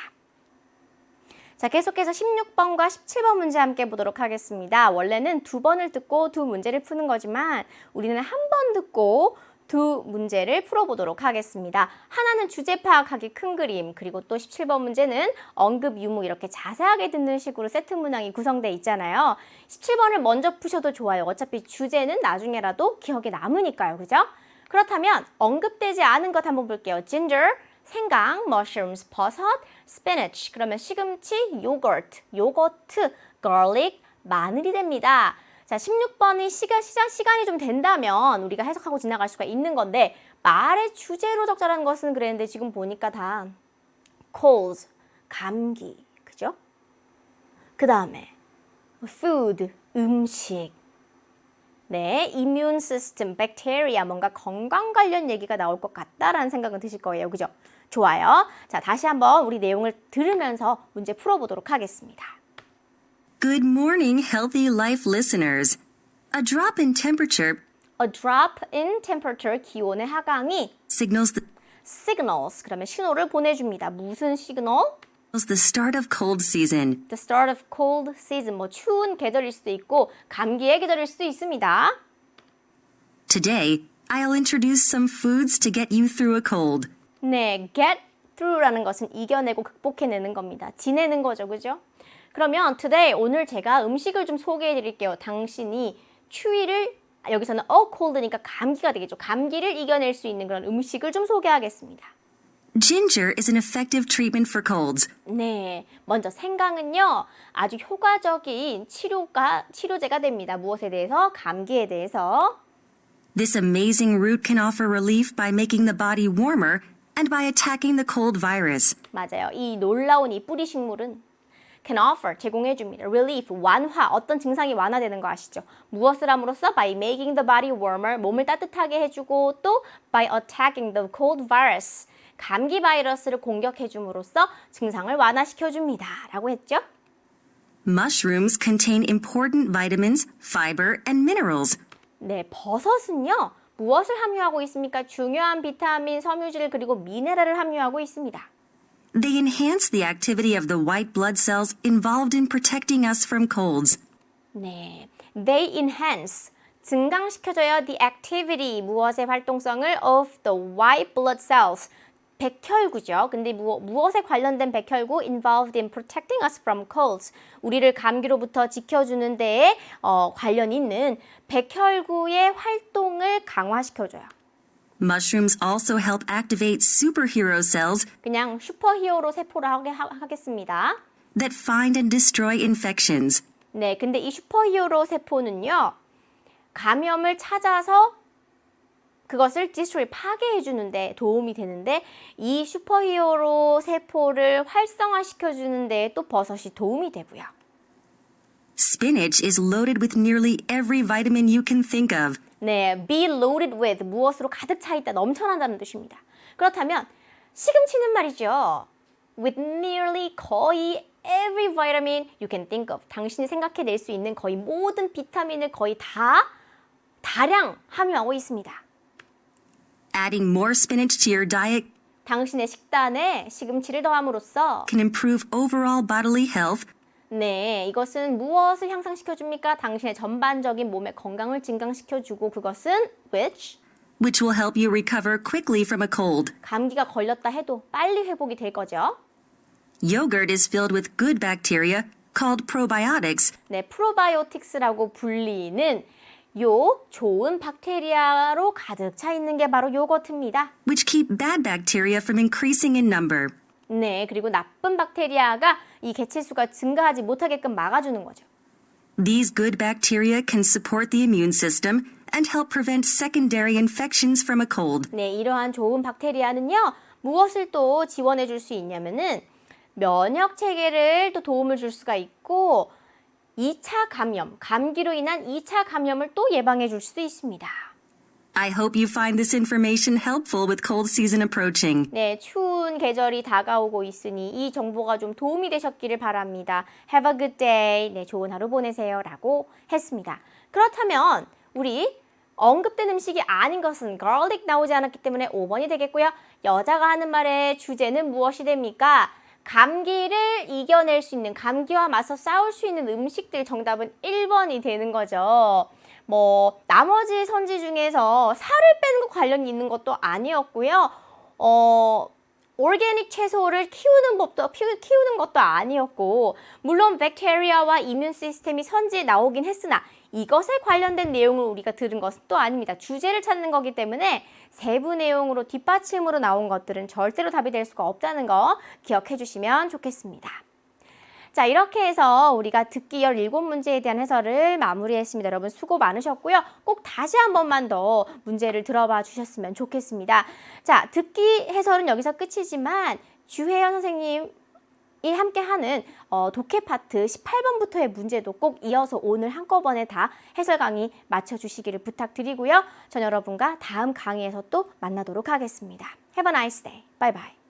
자, 계속해서 16번과 17번 문제 함께 보도록 하겠습니다. 원래는 2번을 듣고 2 문제를 푸는 거지만 우리는 한 번 듣고 2 문제를 풀어보도록 하겠습니다. 하나는 주제 파악하기 큰 그림, 그리고 또 17번 문제는 언급 유무 이렇게 자세하게 듣는 식으로 세트 문항이 구성되어 있잖아요. 17번을 먼저 푸셔도 좋아요. 어차피 주제는 나중에라도 기억에 남으니까요. 그죠? 그렇다면 언급되지 않은 것 한번 볼게요. Ginger, 생강, mushrooms, 버섯, spinach, 그러면 시금치, 요거트, garlic, 마늘이 됩니다. 자, 16번이 시간이 좀 된다면 우리가 해석하고 지나갈 수가 있는 건데 말의 주제로 적절한 것은 그랬는데 지금 보니까 다 colds, 감기, 그죠? 그 다음에 food, 음식, 네, immune system, bacteria, 뭔가 건강 관련 얘기가 나올 것 같다라는 생각은 드실 거예요. 그죠? 좋아요. 자, 다시 한번 우리 내용을 들으면서 문제 풀어보도록 하겠습니다. Good morning, healthy life listeners. A drop in temperature A drop in temperature, 기온의 하강이 signals signals, 그러면 신호를 보내줍니다. 무슨 시그널? the start of cold season. The start of cold season, 뭐 추운 계절일 수도 있고 감기의 계절일 수도 있습니다. Today, I'll introduce some foods to get you through a cold. 네, get through라는 것은 이겨내고 극복해내는 겁니다. 지내는 거죠, 그죠? 그러면 today, 오늘 제가 음식을 좀 소개해 드릴게요. 당신이 추위를, 여기서는 cold니까 감기가 되겠죠. 감기를 이겨낼 수 있는 그런 음식을 좀 소개하겠습니다. Ginger is an effective treatment for colds. 네, 먼저 생강은요, 아주 효과적인 치료제가 됩니다. 무엇에 대해서? 감기에 대해서. This amazing root can offer relief by making the body warmer and by attacking the cold virus. 맞아요. 이 놀라운 이 뿌리 식물은 can offer, 제공해줍니다. relief, 완화, 어떤 증상이 완화되는 거 아시죠? 무엇을 함으로써? by making the body warmer, 몸을 따뜻하게 해주고 또 by attacking the cold virus, 감기 바이러스를 공격해줌으로써 증상을 완화시켜줍니다. 라고 했죠? Mushrooms contain important vitamins, fiber, and minerals. 네, 버섯은요. 무엇을 함유하고 있습니까? 중요한 비타민, 섬유질, 그리고 미네랄을 함유하고 있습니다. They enhance the activity of the white blood cells involved in protecting us from colds. 네, they enhance, 증강시켜줘요. the activity, 무엇의 활동성을 of the white blood cells, 백혈구죠. 근데 무엇에 관련된 백혈구? involved in protecting us from colds. 우리를 감기로부터 지켜주는 데에 관련 있는 백혈구의 활동을 강화시켜줘요. Mushrooms also help activate superhero cells 그냥 슈퍼히어로 세포를 하겠습니다. that find and destroy infections. 네, 근데 이 슈퍼히어로 세포는요. 감염을 찾아서 그것을 destroy, 파괴해주는데 도움이 되는데 이 슈퍼히어로 세포를 활성화시켜주는 데 또 버섯이 도움이 되고요. Spinach is loaded with nearly every vitamin you can think of. 네, be loaded with, 무엇으로 가득 차 있다, 넘쳐난다는 뜻입니다. 그렇다면 시금치는 말이죠. with nearly 거의 every vitamin you can think of. 당신이 생각해낼 수 있는 거의 모든 비타민을 거의 다량 함유하고 있습니다. Adding more spinach to your diet 당신의 식단에 시금치를 더함으로써 can improve overall bodily health, 네, 이것은 무엇을 향상시켜줍니까? 당신의 전반적인 몸의 건강을 증강시켜주고 그것은 which will help you recover quickly from a cold. 감기가 걸렸다 해도 빨리 회복이 될 거죠. Yogurt is filled with good bacteria called probiotics, 네, 프로바이오틱스라고 불리는 요 좋은 박테리아로 가득 차 있는 게 바로 요거트입니다. which keep bad bacteria from increasing in number. 네, 그리고 나쁜 박테리아가 이 개체수가 증가하지 못하게끔 막아주는 거죠. These good bacteria can support the immune system and help prevent secondary infections from a cold. 네, 이러한 좋은 박테리아는요, 무엇을 또 지원해 줄 수 있냐면은 면역 체계를 또 도움을 줄 수가 있고 2차 감염, 감기로 인한 2차 감염을 또 예방해 줄 수도 있습니다. I hope you find this information helpful with cold season approaching. 네, 추운 계절이 다가오고 있으니 이 정보가 좀 도움이 되셨기를 바랍니다. Have a good day. 네, 좋은 하루 보내세요. 라고 했습니다. 그렇다면 우리 언급된 음식이 아닌 것은 garlic 나오지 않았기 때문에 5번이 되겠고요. 여자가 하는 말의 주제는 무엇이 됩니까? 감기를 이겨낼 수 있는, 감기와 맞서 싸울 수 있는 음식들, 정답은 1번이 되는 거죠. 나머지 선지 중에서 살을 빼는 것 관련이 있는 것도 아니었고요. 오르게닉 채소를 키우는 것도 아니었고, 물론 백테리아와 이뮨 시스템이 선지에 나오긴 했으나 이것에 관련된 내용을 우리가 들은 것은 또 아닙니다. 주제를 찾는 거기 때문에 세부 내용으로 뒷받침으로 나온 것들은 절대로 답이 될 수가 없다는 거 기억해 주시면 좋겠습니다. 자, 이렇게 해서 우리가 듣기 17문제에 대한 해설을 마무리했습니다. 여러분 수고 많으셨고요. 꼭 다시 한 번만 더 문제를 들어봐 주셨으면 좋겠습니다. 자, 듣기 해설은 여기서 끝이지만 주혜연 선생님이 함께하는 독해 파트 18번부터의 문제도 꼭 이어서 오늘 한꺼번에 다 해설 강의 맞춰주시기를 부탁드리고요. 전 여러분과 다음 강의에서 또 만나도록 하겠습니다. Have a nice day. Bye bye.